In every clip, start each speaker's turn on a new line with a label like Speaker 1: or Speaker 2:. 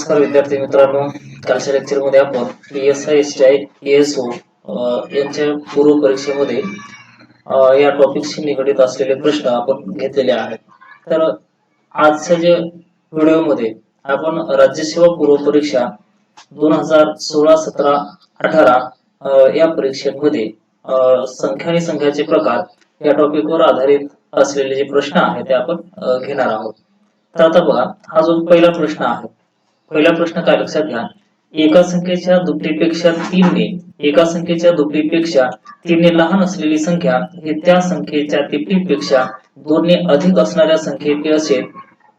Speaker 1: नमस्कार विद्यार्थी मित्रांनो, कालच्या लेक्चरमध्ये आपण PSI ESO यांच्या पूर्व परीक्षेमध्ये या टॉपिकशी निगडित असलेले प्रश्न आपण घेतलेले आहेत. तर आजच्या जे व्हिडिओमध्ये आपण राज्यसेवा पूर्व परीक्षा 2016, 17, 18 या परीक्षेमध्ये संख्या आणि संख्याचे प्रकार या टॉपिकवर आधारित असलेले जे प्रश्न आहेत ते आपण घेणार आहोत. तर आता बघा, हा जो पहिला प्रश्न आहे, पहिला प्रश्न काय लक्षात घ्या. एका संख्येच्या दुप्पटीपेक्षा तीनने लहान असलेली संख्या ही त्या संख्येच्या तिप्पटीपेक्षा 2 ने अधिक असणाऱ्या संख्येइतकी असेल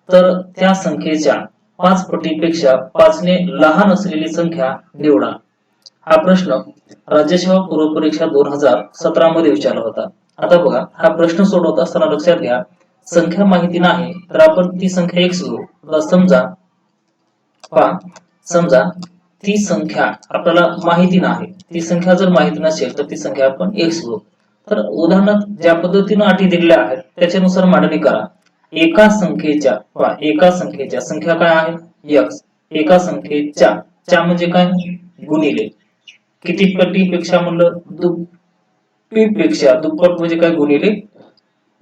Speaker 1: तर त्या संख्येच्या 5 पटीपेक्षा 5 ने लहान असलेली संख्या निवडा. हा प्रश्न राज्यसेवा पूर्व परीक्षा 2017 मध्ये विचारला होता. आता बघा, हा प्रश्न सोडवत असताना लक्षात घ्या, संख्या माहिती नाही तर आपण ती संख्या x घेऊ. समजा ती संख्या आपल्याला माहिती नाही, ती संख्या जर माहिती नसेल तर ती संख्या आपण x घेऊ. तर उदाहरणार्थ ज्या पद्धतीने अटी दिलेल्या आहेत त्याच्यानुसार मांडणी करा. एका संख्येच्या संख्या काय आहे x, एका संख्येच्या च्या म्हणजे काय गुणिले किती पटीपेक्षा म्हणलं दुप्पटीपेक्षा, दुप्पट म्हणजे काय गुणिले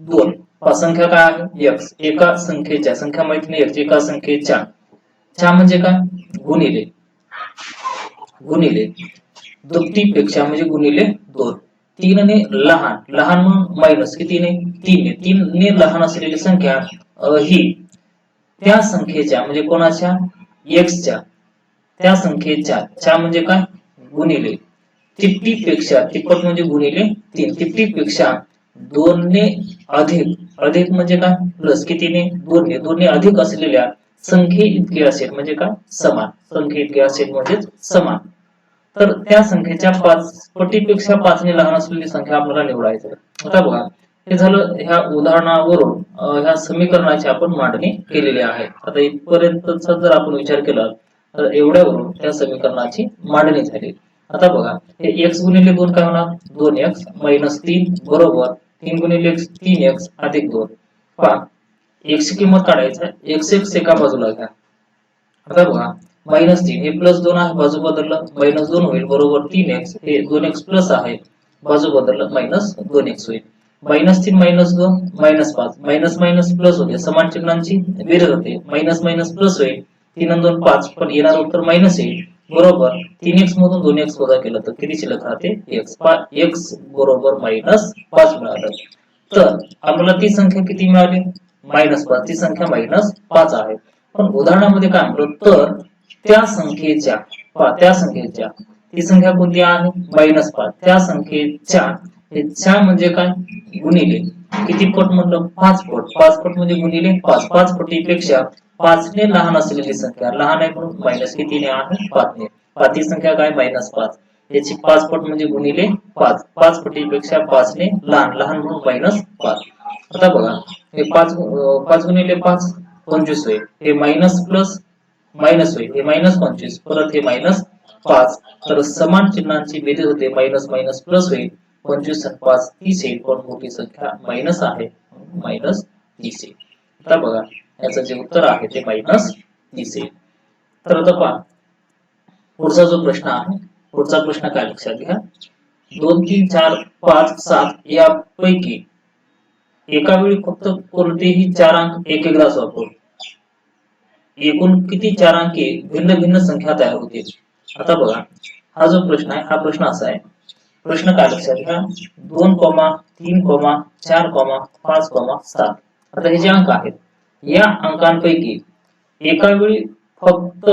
Speaker 1: 2. संख्या काय आहे x, एका संख्येच्या संख्या माहिती नाही x, एका संख्येच्या च्या म्हणजे काय गुणिले दुप्पटीपेक्षा म्हणजे गुणिले 2. 3 ने लहान म्हणून मायनस किती ने 3 ने लहान असलेली संख्या ही त्या संख्येच्या म्हणजे कोणाच्या x च्या, त्या संख्येच्या च्या म्हणजे काय गुणिले तिप्पटीपेक्षा, तिप्पट म्हणजे गुणिले 3, तिप्पटीपेक्षा 2 ने अधिक म्हणजे काय प्लस किती ने 2 ने अधिक असलेल्या संख्ये इतके असेल म्हणजे काय समान, संख्ये इतके असेल म्हणजे समान. तर त्या संख्येच्या 5 पटीपेक्षा 5 ने लहान असलेली संख्या आपल्याला निवडायची. आता बघा, हे झालं ह्या उदाहरणावरून ह्या समीकरणाची आपण मांडणी केलेली आहे. आता इथपर्यंतचा जर आपण विचार केला तर एवढ्यावरून त्या समीकरणाची मांडणी झाली. आता बघा, हे x गुणिले 2 काय होणार 2x मायनस 3 बरोबर 3 गुणिले x 3x अधिक 2. पहा, x ची किंमत काढायचं आहे, x एका बाजूला घ्या. आता बघा, -3 हे +2 आहे, बाजू बदललं -2 होईल बरोबर 3x, हे 2x प्लस आहे, बाजू बदललं -2x होईल. -3 -2 -5, मायनस मायनस प्लस होते, समान चिन्हांची बेरीज होते, मायनस मायनस प्लस होईल, 3 आणि 2 5, पण येणार उत्तर मायनस येईल बरोबर 3x मधून 2x वजा केलं तर किती शिल्लक राहते x बरोबर -5 मिळालं. तर आपल्याला ती संख्या किती मिळाली -5, ती संख्या -5 आहे. पण उदाहरणामध्ये काय म्हटलं तर त्या संख्येच्या ती संख्या कोणती आहे -5, त्या संख्येच्या म्हणजे काय गुणिले किती पट म्हणलं 5 पट म्हणजे गुणिले 5 पटीपेक्षा 5 ने लहान असलेली संख्या, लहान आहे म्हणून मायनस किती ने आहे 5 ने, ती संख्या काय -5, याची 5 पट म्हणजे गुणिले 5 पटीपेक्षा 5 ने लहान म्हणून -5. आता बघा, हे 5 गुणिले 5 25 होईल, हे मायनस प्लस मायनस होईल, हे -25 परत हे -5, तर समान चिन्हांची बेरीज होते, मायनस मायनस प्लस होईल, 25 आणि 5 30 येईल, पण मोठी संख्या मायनस आहे -30 येईल. आता बघा, याचं जे उत्तर आहे ते -30 येईल. तर आता पहा, पुढचा जो प्रश्न आहे, पुढचा प्रश्न काय लक्षात घ्या. 2 3 4 5 7 यापैकी एका वेळी फक्त कोणतेही 4 अंक एकदाच वापरून एकूण किती 4 अंकी भिन्न भिन्न संख्या तयार होतील. आता बघा, हा जो प्रश्न आहे, हा प्रश्न असा आहे. प्रश्न काय लक्षात घ्या, 2, 3, 4, 5, 7. आता हे जे अंक आहेत, या अंकांपैकी एका वेळी फक्त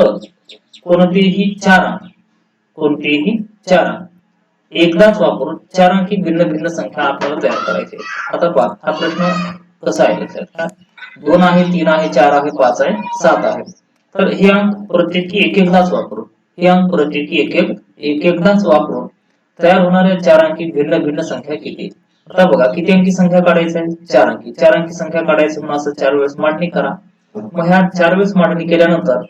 Speaker 1: कोणतेही 4 अंक एकदाच वापरून 4 अंकी भिन्न भिन्न संख्या आपल्याला तयार करायची. आता पहा, हा प्रश्न कसा आहे लक्षात घ्या. 2 आहे, 3 आहे, 4 आहे, 5 आहे, 7 आहे. तर हे अंक प्रत्येकी एकदाच वापरून, हे अंक प्रत्येकी एकदाच वापरून तयार होणाऱ्या 4 अंकी भिन्न भिन्न संख्या किती. आता बघा, किती अंकी संख्या काढायची आहे 4 अंकी. 4 अंकी संख्या काढायची म्हणून असं 4 वेळेस मांडणी करा. मग ह्या 4 वेळेस मांडणी केल्यानंतर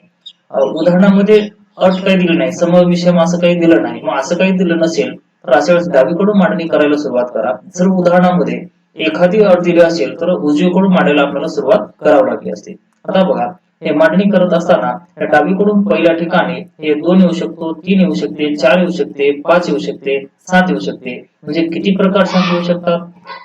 Speaker 1: उदाहरणामध्ये अट काही दिली नाही, समविषम असं काही दिलं नाही. मग असं काही दिलं नसेल तर अशा वेळेस डावीकडून मांडणी करायला सुरुवात करा. जर उदाहरणामध्ये एखादी अट दिली असेल तर उजवीकडून मांडायला आपल्याला सुरुवात करावी लागली असते. आता बघा, हे मांडणी करत असताना डावीकडून पहिल्या ठिकाणी हे 2 येऊ शकतो, 3 येऊ शकते, 4 येऊ शकते, 5 येऊ शकते, 7 येऊ शकते. म्हणजे किती प्रकारचे अंक येऊ शकतात?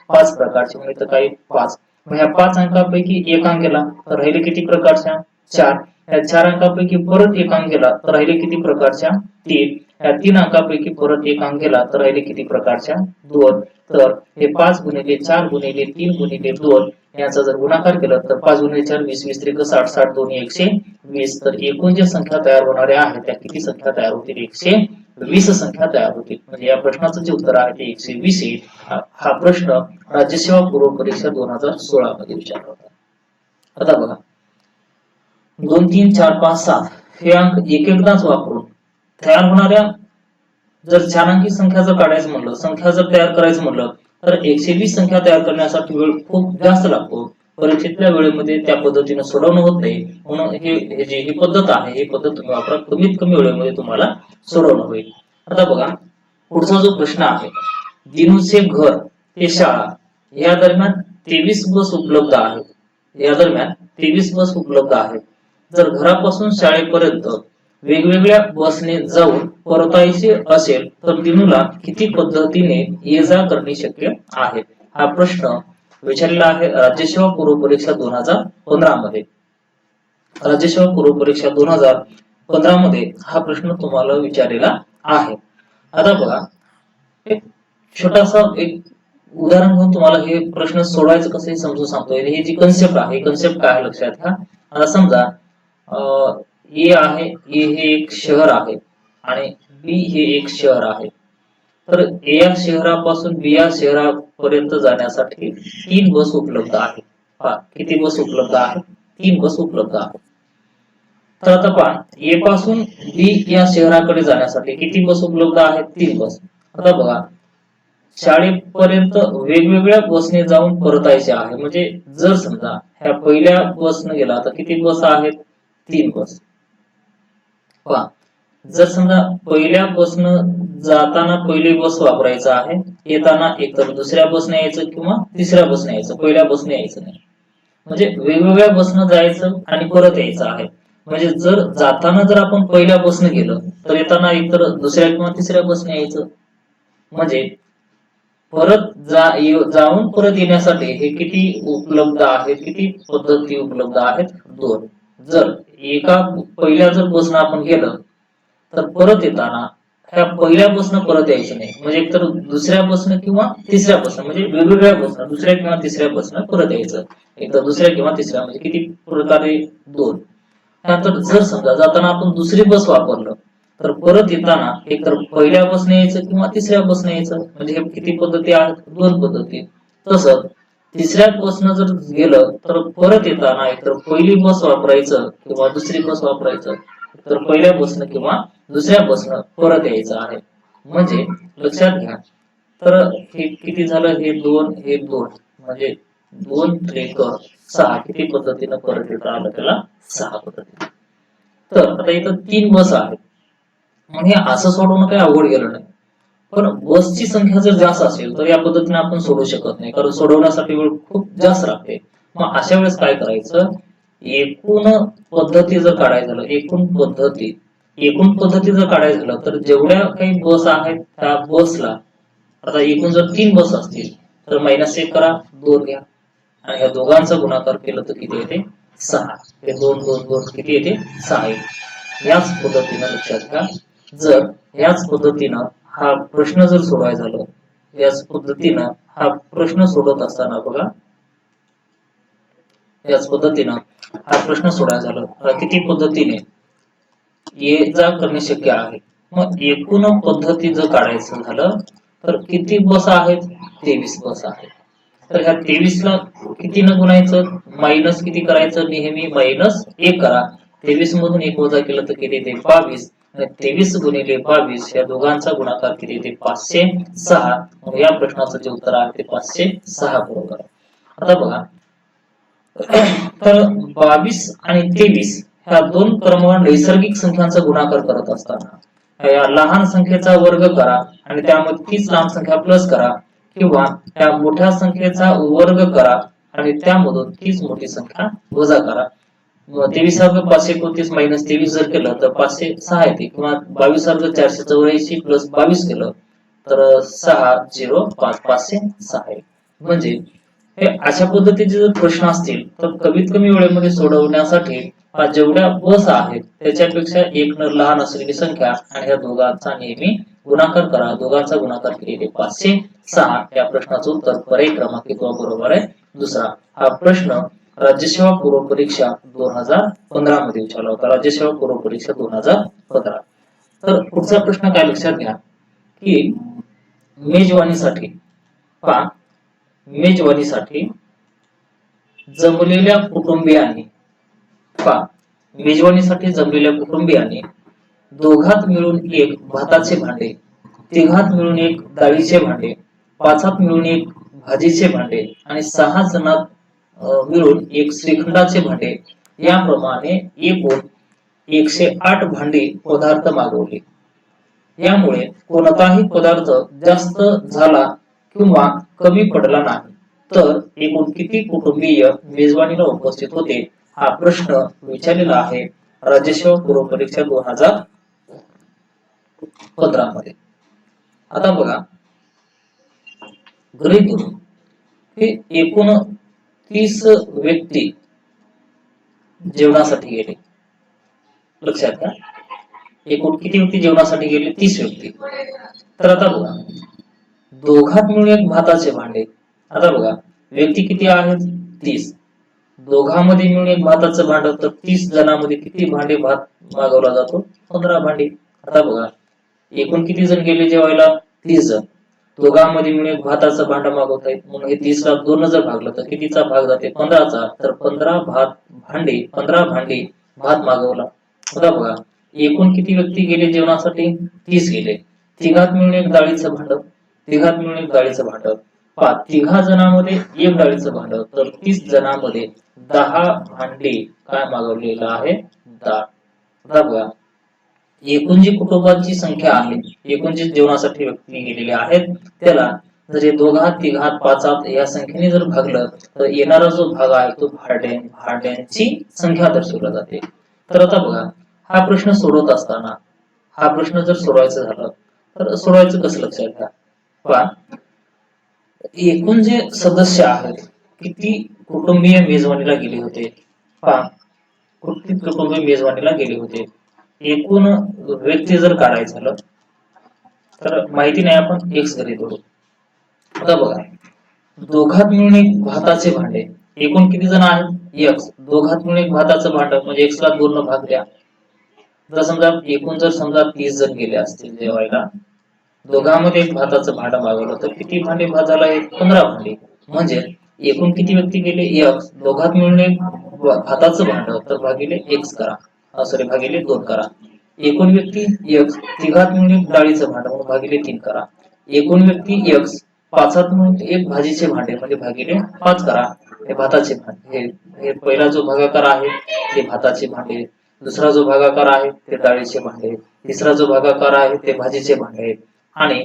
Speaker 1: 5 प्रकारचे. म्हणजे काही 5. मग ह्या 5 अंकापैकी एक अंक गेला तर राहिले किती प्रकारच्या? 4. या 4 अंकापैकी परत एक अंक गेला तर राहिले किती प्रकारच्या? 3. या 3 अंकापैकी परत एक अंक गेला तर राहिले किती प्रकारच्या? 2. तर हे 5 गुणिले 4 गुणिले 3 गुणिले 2 याचा जर गुणाकार केला तर 5 गुणिले 4 20 20 त्रिक 60 60 दोन्ही 120. तर एकूण ज्या संख्या तयार होणाऱ्या आहेत त्या किती संख्या तयार होतील? 120 संख्या तयार होतील. म्हणजे या प्रश्नाचं जे उत्तर आहे ते 120 येईल. हा प्रश्न राज्यसेवा पूर्व परीक्षा 2016 मध्ये विचारला होता. आता बघा 2 3 4 5 7 हे अंक एक एकदाच वापरून तयार होणाऱ्या जर 4 अंकी संख्या जर काढायचं म्हणलं, संख्या जर तयार करायचं म्हणलं तर 120 संख्या तयार करण्यासाठी वेळ खूप जास्त लागतो. परीक्षेतल्या वेळेमध्ये त्या पद्धतीने सोडवणं होत नाही. म्हणून ही पद्धत आहे, ही पद्धत तुम्ही वापरा. कमीत कमी वेळेमध्ये तुम्हाला सोडवणं होईल. आता बघा पुढचा जो प्रश्न आहे, दिनूचे घर ते शाळा या दरम्यान 23 बस उपलब्ध आहेत. या दरम्यान 23 बस उपलब्ध आहेत. जर घरापासून शाळेपर्यंत वेगवेगळ्या बसने जाऊन परतायचे असेल तर दिनूला किती पद्धतीने ये जा करणे शक्य आहे? हा प्रश्न विचारलेला आहे राज्यसेवा पूर्व परीक्षा 2015 मध्ये. राज्यसेवा पूर्व परीक्षा 2015 मध्ये हा प्रश्न तुम्हाला विचारलेला आहे. आता बघा एक छोटासा एक उदाहरण घेऊन तुम्हाला हे प्रश्न सोडवायचं कसं हे समजून सांगतोय. ही जी कन्सेप्ट आहे, कन्सेप्ट काय आहे लक्षात घ्या. आता समजा ए आहे, ए हे एक शहर आहे आणि बी हे एक शहर आहे. तर ए या शहरापासून बी या शहरापर्यंत जाण्यासाठी 3 बस उपलब्ध आहेत. किती बस उपलब्ध आहेत? 3 बस उपलब्ध आहेत. तर आता पहा ए पासून बी या शहराकडे जाण्यासाठी किती बस उपलब्ध आहेत? 3 बस. आता बघा शाळेपर्यंत वेगवेगळ्या बसने जाऊन परतायचे आहे. म्हणजे जर समजा ह्या पहिल्या बसने गेला तर किती बस आहेत? 3 बस. पहा जर समजा पहिल्या बसनं जाताना पहिली बस वापरायचं आहे, येताना एकतर दुसऱ्या बसने यायचं किंवा तिसऱ्या बसने यायचं, पहिल्या बसने यायचं नाही. म्हणजे वेगवेगळ्या बसनं जायचं आणि परत यायचं आहे. म्हणजे जर जाताना जर आपण पहिल्या बसने गेलो तर येताना एकतर दुसऱ्या किंवा तिसऱ्या बसने यायचं. म्हणजे परत जाऊन परत येण्यासाठी हे किती उपलब्ध आहेत? किती पद्धती उपलब्ध आहेत? 2. जर एका पहिल्या जर बसनं आपण गेलं तर परत येताना ह्या पहिल्या बसनं परत यायचं नाही. म्हणजे एकतर दुसऱ्या बसनं किंवा तिसऱ्या बसनं, म्हणजे वेगवेगळ्या बसनं दुसऱ्या किंवा तिसऱ्या बसनं परत यायचं. एकतर दुसऱ्या किंवा तिसऱ्या, म्हणजे किती प्रकारे? 2. त्यानंतर जर समजा जाताना आपण दुसरी बस वापरलं तर परत येताना एकतर पहिल्या बसने यायचं किंवा तिसऱ्या बसने यायचं. म्हणजे हे किती पद्धती आहेत? 2 पद्धती. तसंच तिसऱ्या बसनं जर गेलं तर परत येताना एकतर पहिली बस वापरायचं किंवा दुसरी बस वापरायचं, तर पहिल्या बसनं किंवा दुसऱ्या बसनं परत यायचं आहे. म्हणजे लक्षात घ्या. तर हे किती झालं? हे 2 हे 2, म्हणजे 2 त्रिक 6 किती पद्धतीनं परत येता आलं त्याला? 6 पद्धती. तर आता इथं 3 बस आहेत. मग हे असं सोडवणं काही अवघड गेलं नाही. पण बसची संख्या जर जास्त असेल तर या पद्धतीने आपण सोडवू शकत नाही, कारण सोडवण्यासाठी वेळ खूप जास्त लागते. मग अशा वेळेस काय करायचं? एकूण पद्धती जर काढायचं झालं, एकूण पद्धती जर काढायचं झालं तर जेवढ्या काही बस आहेत त्या बसला, आता एकूण जर 3 बस असतील तर -1 करा, 2 घ्या आणि ह्या दोघांचा गुणाकार केलं तर किती येते? 6. हे 2 2 2 किती येते? 6 येते. याच पद्धतीनं लक्षात घ्या. जर याच पद्धतीनं हा प्रश्न जर सोडवायचा झाला, याच पद्धतीनं हा प्रश्न सोडवत असताना बघा, याच पद्धतीनं हा प्रश्न सोडवायचा झाला किती पद्धतीने ये जा करणे शक्य आहे. मग एकूण पद्धती जर काढायचं झालं तर किती बस आहेत? 23 बस आहेत. तर ह्या 23 ला कितीनं गुणायचं? मायनस किती करायचं? नेहमी -1 करा. 23 मधून 1 वजा केलं तर किती येते? 22. 23 गुणिले 22 या दोघांचा गुणाकार किती येते? 506. मग या प्रश्नाचं जे उत्तर आहे ते 506 बरोबर आहे. आता बघा तर 22 आणि 23 ह्या 2 क्रमवार नैसर्गिक संख्यांचा गुणाकार करत असताना या लहान संख्येचा वर्ग करा आणि त्यामध्ये तीच लहान संख्या प्लस करा, किंवा त्या मोठ्या संख्येचा वर्ग करा आणि त्यामधून तीच मोठी संख्या वजा करा. 23,529 मायनस 23 जर केलं तर 506 येते, किंवा 22,484 प्लस 22 केलं तर 605 506 आहे. म्हणजे हे अशा पद्धतीचे जर प्रश्न असतील तर कमीत कमी वेळेमध्ये सोडवण्यासाठी जेवढ्या बस आहेत त्याच्यापेक्षा एक न लहान असलेली संख्या आणि ह्या दोघांचा नेहमी गुणाकार करा. दोघांचा गुणाकार केलेले 506. या प्रश्नाचं उत्तर पर्याय क्रमांक बरोबर आहे दुसरा. हा प्रश्न राज्यसेवा पूर्व परीक्षा 2015 मध्ये विचारला होता. राज्यसेवा पूर्व परीक्षा 2015. तर पुढचा प्रश्न काय लक्षात घ्या की मेजवानीसाठी पहा, मेजवानीसाठी जमलेल्या कुटुंबियांनी पहा, मेजवानीसाठी जमलेल्या कुटुंबियांनी दोघात मिळून एक भाताचे भांडे, तिघात मिळून एक डाळीचे भांडे, पाचात मिळून एक भाजीचे भांडे आणि 6 जणात मिळून एक श्रीखंडाचे भांडे याप्रमाणे एकूण 108 भांडी पदार्थ मागवले. यामुळे कोणताही पदार्थ जास्त झाला किंवा कमी पडला नाही तर एकूण किती कुटुंबीय मेजवानीला उपस्थित होते, हा प्रश्न विचारलेला आहे राज्यसेवा पूर्व परीक्षा 2015 मध्ये. आता बघा, गृहीत धरू हे एकूण 30 व्यक्ती जेवणासाठी गेले. लक्षात घ्या, एकूण किती व्यक्ती जेवणासाठी गेले? 30 व्यक्ती. तर आता बघा, दोघात मिळून एक भाताचे भांडे. आता बघा, व्यक्ती किती आहेत? 30. दोघांमध्ये मिळून एक भाताचं भांड, तर 30 जणांमध्ये किती भांडे भात मागवला जातो? 15 भांडी. आता बघा, एकूण किती जण गेले जेवायला? 30 जण. दोघांमध्ये मिळून एक भाताचं भांड मागवत आहेत, म्हणून हे 30 ला 2 जर भागलं तर कितीचा भाग जाते? 15चा. तर 15 भांडी भात मागवला. आता बघा, एकूण किती व्यक्ती गेले जेवणासाठी? 30 गेले. तिघात मिळून एक डाळीचं भांड, तिघात मिळून एक डाळीचं भांड. तिघा जणांमध्ये एक डाळीचं भांड, तर 30 जणांमध्ये 10 भांडी काय मागवलेलं आहे? डाळ. आता बघा, एकूण जी कुटुंबाची संख्या आहे, एकूण जे जेवणासाठी व्यक्ती गेलेले आहेत त्याला जर दोघात तिघात पाचात या संख्येने जर भागलं तर येणारा जो भाग आहे तो भांड्यांची संख्या दर्शवला जाते. तर आता बघा, हा प्रश्न सोडवत असताना हा प्रश्न जर सोडवायचा झाला तर सोडवायचं कसं लक्षात घ्या. पहा, एकूण जे सदस्य आहेत, किती कुटुंबीय मेजवानीला गेले होते? पहा, किती कुटुंबीय मेजवानीला गेले होते? एकूण व्यक्ती जर काढायचं झालं तर माहिती नाही, आपण एक्स गृहीत धरू. आता बघा, दोघात मिळून एक भाताचे भांडे, एकूण किती जण आहेत? एक्स. दोघात मिळून एक भाताचं भांड म्हणजे एक्स ला 2 न भाग द्या. जर समजा एकूण जर समजा 30 जण गेले असतील जेवायला, दोघांमध्ये एक भाताचं भांड मागवलं तर किती भांडे भात झाला? 15 भांडी. म्हणजे एकूण किती व्यक्ती गेले? एक्स. दोघात मिळून एक भाताचं भांड, तर भागिले एक्स करा, सॉरी भागिले 2 करा. एकूण व्यक्ती एक्स, तिघात मिळून एक डाळीचं भांड म्हणून भागिले 3 करा. एकूण व्यक्ती एक्स, पाचात मिळून एक भाजीचे भांडे म्हणजे भागिले 5 करा. हे भाताचे भांडे, हे पहिला जो भागाकार आहे ते भाताचे भांडे, दुसरा जो भागाकार आहे ते डाळीचे भांडे, तिसरा जो भागाकार आहे ते भाजीचे भांडे. आणि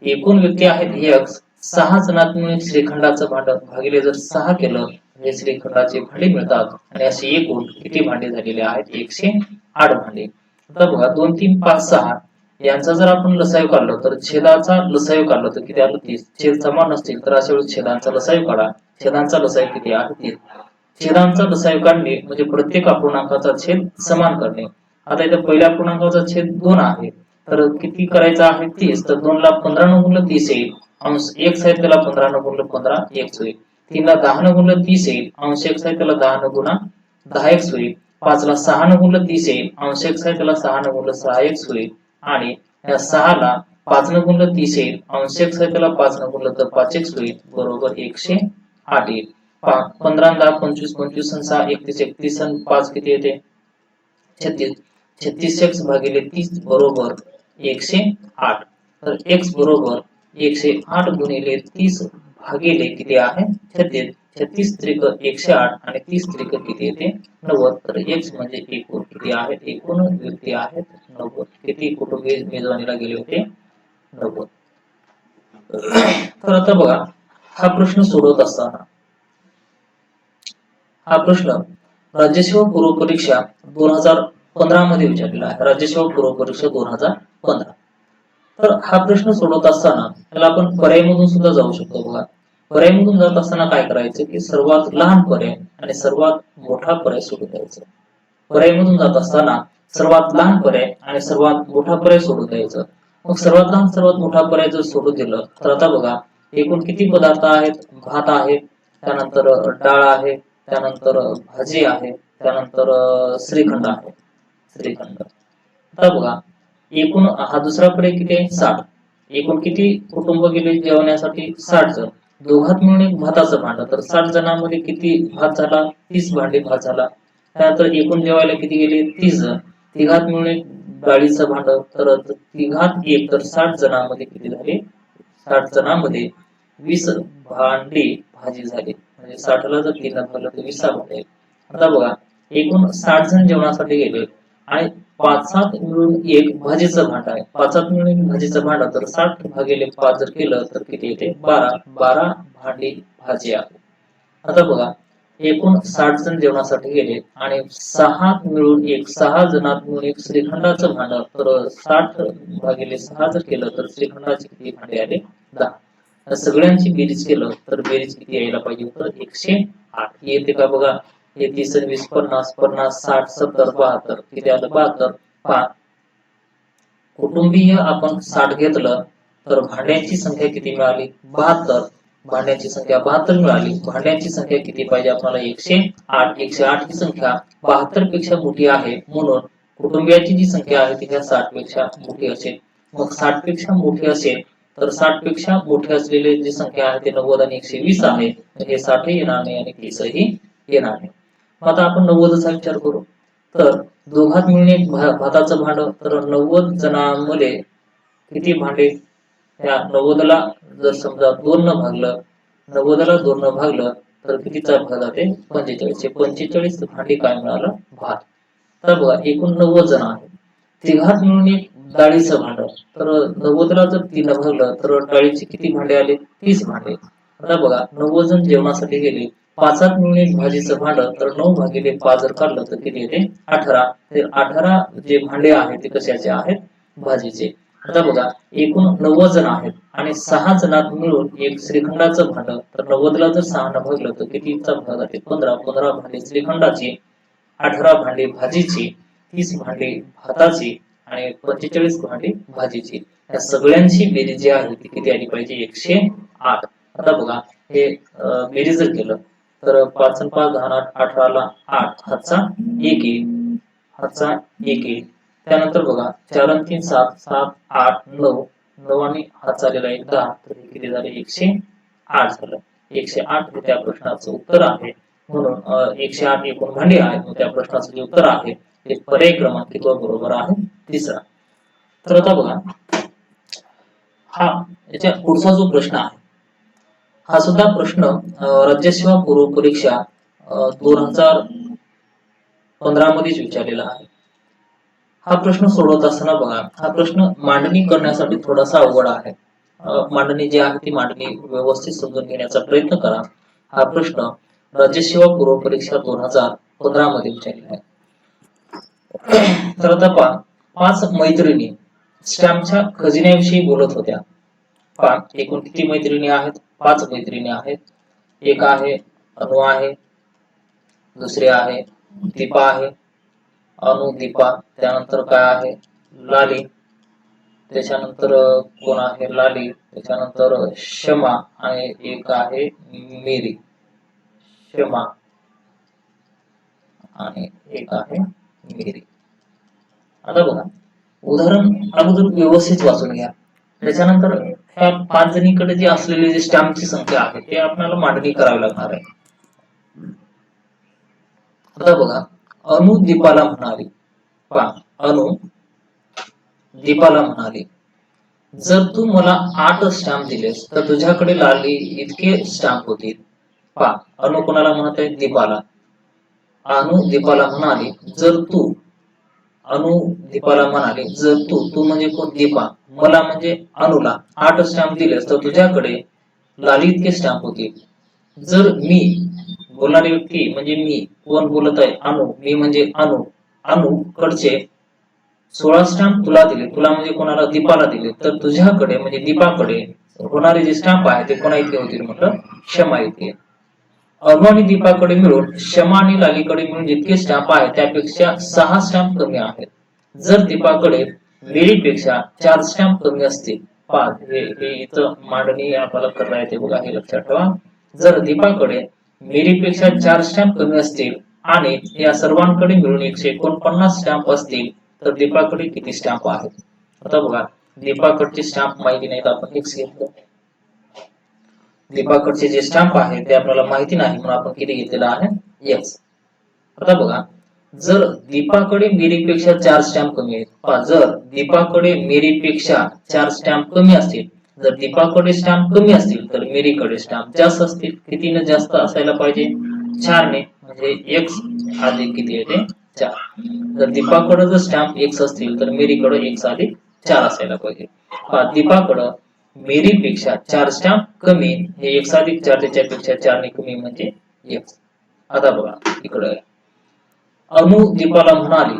Speaker 1: एकूण व्यक्ती आहेत एक्स, 6 जणात मिळून श्रीखंडाचं भांड भागिले जर 6 केलं म्हणजे श्रीखंडाचे भांडे मिळतात. आणि असे एकूण किती भांडे झालेले आहेत? 108 भांडे. आता बघा, 2 3 5 6 यांचा जर आपण लसायव काढला तर छेदाचा लसायव काढला तर किती आलं? 30. छेद समान नसतील तर अशा वेळी छेदांचा लसायव काढा. छेदांचा लसायव किती आहे? 30. छेदांचा लसायव काढणे म्हणजे प्रत्येक अपूर्णांकाचा छेद समान करणे. आता इथे पहिल्या अपूर्णांकाचा छेद 2 आहे, तर किती करायचा आहे? 30. तर 2 ला 15 न गुणलं 30 येईल. अंश x आहे त्याला 15 न गुणलं 15 x होईल. 3 ला 10 न गुणलं 30 येईल. अंश x आहे त्याला 10 न गुणा 10x होईल. 5 ला 6 न गुणलं 30 येईल. अंश x आहे त्याला 6 न गुणलं 6x होईल. आणि या 6 ला 5 न गुणलं 30 येईल. अंश x आहे त्याला 5 न गुणलं तर 5x होईल, बरोबर 108 येईल. 15 10 25 25 आणि 6 31 31 आणि 5 किती येते? 36. 36x भागिले 30 बरोबर 108. तर x बरोबर 108 गुणिले 30 भागिले किती आहे? 36. 36 त्रिक 108 आणि 30 त्रिक किती येते? 90. तर x म्हणजे एकूण किती आहेत? एकूण व्यक्ती आहेत 90. किती कुटुंबीय मेजवानीला गेले होते? 90. तर आता बघा, हा प्रश्न सोडवत असताना हा प्रश्न राज्यसेवा पूर्व परीक्षा 2015 मध्ये विचारलेला आहे. राज्यसेवा पूर्व परीक्षा 2015. तर हा प्रश्न सोडवत असताना त्याला आपण पर्यायमधून सुद्धा जाऊ शकतो बघा. पर्यायमधून जात असताना काय करायचं की सर्वात लहान पर्याय आणि सर्वात मोठा पर्याय सोडून द्यायचा. पर्यायमधून जात असताना सर्वात लहान पर्याय आणि सर्वात मोठा पर्याय सोडून द्यायचं. मग सर्वात लहान सर्वात मोठा पर्याय जर सोडून दिलं तर आता बघा एकूण किती पदार्थ आहेत. भात आहे, त्यानंतर डाळ आहे, त्यानंतर भाजी आहे, त्यानंतर श्रीखंड आहे. श्रीखंड. आता बघा एकूण हा दुसरा पर्याय किती आहे 60. एकूण किती कुटुंब गेले जेवण्यासाठी 60 जण. दोघात मिळून एक भाताचं भांड, तर 60 जणांमध्ये किती भात झाला 30 भांडे भात झाला. त्यानंतर एकूण जेवायला किती गेले 30 जण. तिघात मिळून एक डाळीचं भांड, तर तिघात एक, तर 60 जणांमध्ये किती झाले 60 जणांमध्ये 20 भांडी भाजी झाली. म्हणजे 60 ला जर 3 भागलं तर 20 भांडे. आता बघा एकूण 60 जण जेवणासाठी गेले आणि 5 मिळून एक भाजीचं भांड आहे. 5 मिळून एक भाजीचं भांड, तर 60 भागिले 5 जर केलं तर किती येते 12 भांडी भाजी आहे. आता बघा एकूण 60 जण जेवणासाठी गेले आणि 6 मिळून एक 6 जणात मिळून एक श्रीखंडाचं भांड, तर 60 भागिले 6 जर केलं तर श्रीखंडाचे किती भांडे आले 10. सगळ्यांची बेरीज केलं तर बेरीज किती यायला पाहिजे तर 108 येते का बघा. हे 30 आणि 20 50 50 60 70 72 किती आलं 72. पहा कुटुंबीय आपण 60 घेतलं तर भांड्यांची संख्या किती मिळाली 72. भांड्यांची संख्या 72 मिळाली. भांड्यांची संख्या किती पाहिजे आपल्याला 108. 108 ही संख्या 72 पेक्षा मोठी आहे, म्हणून कुटुंबियाची जी संख्या आहे ती 60 पेक्षा मोठी असेल. मग 60 पेक्षा मोठी असेल तर 60 पेक्षा मोठी असलेली जी संख्या आहे ते 90 आणि 120 आहे. हे 60 येणार नाही आणि 30 ही येणार नाही. मग आता आपण 90 चा विचार करू. तर दोघात मिळून एक भाताचं भांड, तर 90 जणांमध्ये किती भांडे. त्या 90 ला जर समजा 2 न भागलं, 90 ला 2 न भागलं तर कितीचा भाग जाते 45. 45 भांडी काय मिळालं भात. तर बघा एकूण 90 जण आहेत. तिघात मिळून एक डाळीचं भांड, तर 90 ला जर 3 भागलं तर डाळीचे किती भांडे आले 30 भांडे. आता बघा 90 जण जेवणासाठी गेले. 5 मिळून एक भाजीचं भांड, तर 9 भागिले 5 जर काढलं तर किती येते 18. ते 18 जे भांडे आहेत ते कशाचे आहेत भाजीचे. आता बघा एकूण 90 जण आहेत आणि 6 जणात मिळून एक श्रीखंडाचं भांड, तर 90 ला जर 6 न भागलं तर कितीचा भाग जाते 15. 15 भांडे श्रीखंडाची, 18 भांडे भाजीची, 30 भांडे भाताची आणि 45 भांडे भाजीची. या सगळ्यांची बेरीज जी आहे ती किती आली पाहिजे 108. आता बघा हे बेरीज जर केलं तर 5 आणि 5 10 18 ला 8 हातचा 1 येईल, हातचा 1 येईल. त्यानंतर बघा 4 आणि 3 7 7 8 9 9 आणि हात आलेला 1 10, तर हे किती झाले 108 झालं. 108 हे त्या प्रश्नाचं उत्तर आहे. म्हणून 108 एकूण भांडी आहेत. मग त्या प्रश्नाचं जे उत्तर आहे ते पर्याय क्रमांक किती बरोबर आहे तिसरा. तर आता बघा हा याच्या पुढचा जो प्रश्न आहे हा सुद्धा प्रश्न राज्यसेवा पूर्व परीक्षा 2015 मध्येच विचारलेला आहे. हा प्रश्न सोडवत असताना बघा हा प्रश्न मांडणी करण्यासाठी थोडासा अवघड आहे. मांडणी जी आहे ती मांडणी व्यवस्थित समजून घेण्याचा प्रयत्न करा. हा प्रश्न राज्यसेवा पूर्व परीक्षा 2015 मध्ये विचारलेला आहे. तर आता पहा 5 मैत्रिणी स्टॅम्पच्या खजिन्याविषयी बोलत होत्या. पहा एकूण किती मैत्रिणी आहेत 5 मैत्रिणी आहेत. एक आहे अनु आहे, दुसरी आहे दीपा आहे, अनु दीपा. त्यानंतर काय आहे लाली. त्याच्यानंतर कोण आहे लाली. त्याच्यानंतर शमा आणि एक आहे मेरी. शमा आणि एक आहे मेरी. आता बघा उदाहरण अगोदर व्यवस्थित वाचून घ्या. त्याच्यानंतर ह्या 5 जणीकडे जी असलेली जी स्टॅम्पची संख्या आहे ते आपल्याला मांडणी करावी लागणार आहे. आता बघा अनु दीपाला म्हणाली. पहा अनु दीपाला म्हणाली जर तू मला 8 स्टॅम्प दिलेस तर तुझ्याकडे लाली इतके स्टॅम्प होतील. पहा अनु कोणाला म्हणत आहे दीपाला. अनु दीपाला म्हणाली जर तू, अनु दीपाला म्हणाली जर तू, तू म्हणजे कोण दीपा, मला म्हणजे अनुला 8 स्टॅम्प दिलेस तर तुझ्याकडे लाली इतके स्टॅम्प होतील. जर मी बोलणारी व्यक्ती म्हणजे मी, कोण बोलत आहे अनु, मी म्हणजे अनु, अनु कडचे 16 स्टॅम्प तुला दिले, तुला म्हणजे कोणाला दीपाला दिले, तर तुझ्याकडे म्हणजे दीपाकडे होणारे जे स्टॅम्प आहे ते कोणा इतके होतील म्हटलं क्षमा इतके. अनु आणि दीपाकडे मिळून क्षमा आणि लालीकडे मिळून जितके स्टॅम्प आहेत त्यापेक्षा 6 स्टॅम्प कमी आहेत. जर दीपाकडे मेरीपेक्षा 4 स्टॅम्प कमी असतील, हे इथं मांडणी आपल्याला करता येते बघा, हे लक्षात ठेवा. जर दीपाकडे मेरीपेक्षा 4 स्टॅम्प कमी असतील आणि या सर्वांकडे मिळून 149 स्टॅम्प असतील तर दीपाकडे किती स्टॅम्प आहेत. आता बघा, दीपाकडचे स्टॅम्प माहिती नाहीत, आपण एक्स घेतलं. दीपाकडचे जे स्टॅम्प आहे ते आपल्याला माहिती नाही म्हणून आपण किती घेतलेला आहे, एक्स. आता बघा, जर दीपाकडे मेरीपेक्षा 4 स्टॅम्प कमी आहेत, जर दीपाकडे मेरीपेक्षा 4 स्टॅम्प कमी असतील, जर दीपाकडे स्टॅम्प कमी असतील तर मेरीकडे स्टॅम्प जास्त असतील. कितीने जास्त असायला पाहिजे, 4 ने, म्हणजे एक्स अधिक किती येते 4. जर दीपाकडे जर स्टॅम्प एक्स असतील तर मेरीकडे एक्स अधिक 4 असायला पाहिजे. दीपाकडे मेरीपेक्षा 4 स्टॅम्प कमी, हे एक्स अधिक 4 त्याच्यापेक्षा 4 ने कमी म्हणजे एक्स. आता बघा इकडे, अनु दीपाला म्हणाली,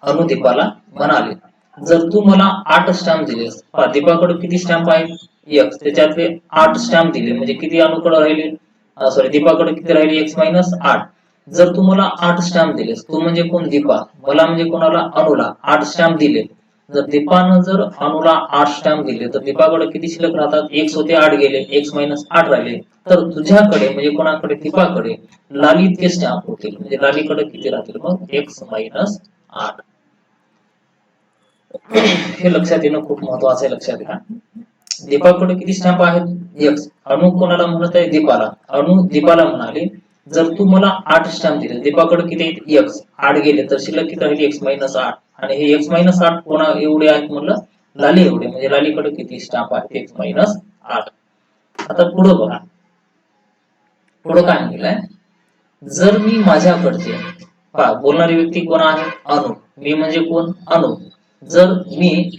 Speaker 1: अनु दीपाला म्हणाले, जर तू मला 8 स्टॅम्प दिलेस, दीपाकडे किती स्टॅम्प आहेत, एक्स, त्याच्यातले 8 स्टॅम्प दिले म्हणजे किती अनुकडे राहिले, सॉरी दीपाकडे किती राहिले, एक्स मायनस 8. जर तू मला 8 स्टॅम्प दिलेस, तू म्हणजे कोण, दीपा, मला म्हणजे कोणाला, अनुला 8 स्टॅम्प दिले. जर दीपानं जर अनुला 8 स्टॅम्प दिले तर दीपाकडे किती शिल्लक राहतात, एक्स होते 8 गेले, एक्स मायनस 8 राहिले. तर तुझ्याकडे म्हणजे कोणाकडे, दीपाकडे लाली इतके स्टॅम्प होतील, म्हणजे लालीकडे किती राहतील मग, एक्स मायनस 8. हे लक्षात येणं खूप महत्वाचं आहे, लक्षात घ्या. दीपाकडे किती स्टॅम्प आहेत, एक्स. अनु कोणाला म्हणत आहे, दीपाला. अनु दीपाला म्हणाले, जर तू मला 8 स्टॅम्प दिले, दीपाकडे किती आहेत, एक्स, 8 गेले तर शिल्लक किती राहिले, एक्स मायनस 8. आणि हे एक्स मायनस 8 कोणा एवढे आहेत म्हणलं, लाली एवढे, म्हणजे लालीकडे किती स्टॅम्प आहेत, एक्स मायनस 8. आता पुढे बघा, पुढे काय म्हटलंय, जर मी माझ्याकडचे, बोलणारी व्यक्ती कोण आहे, अनु, मी म्हणजे कोण, अनु. जर मी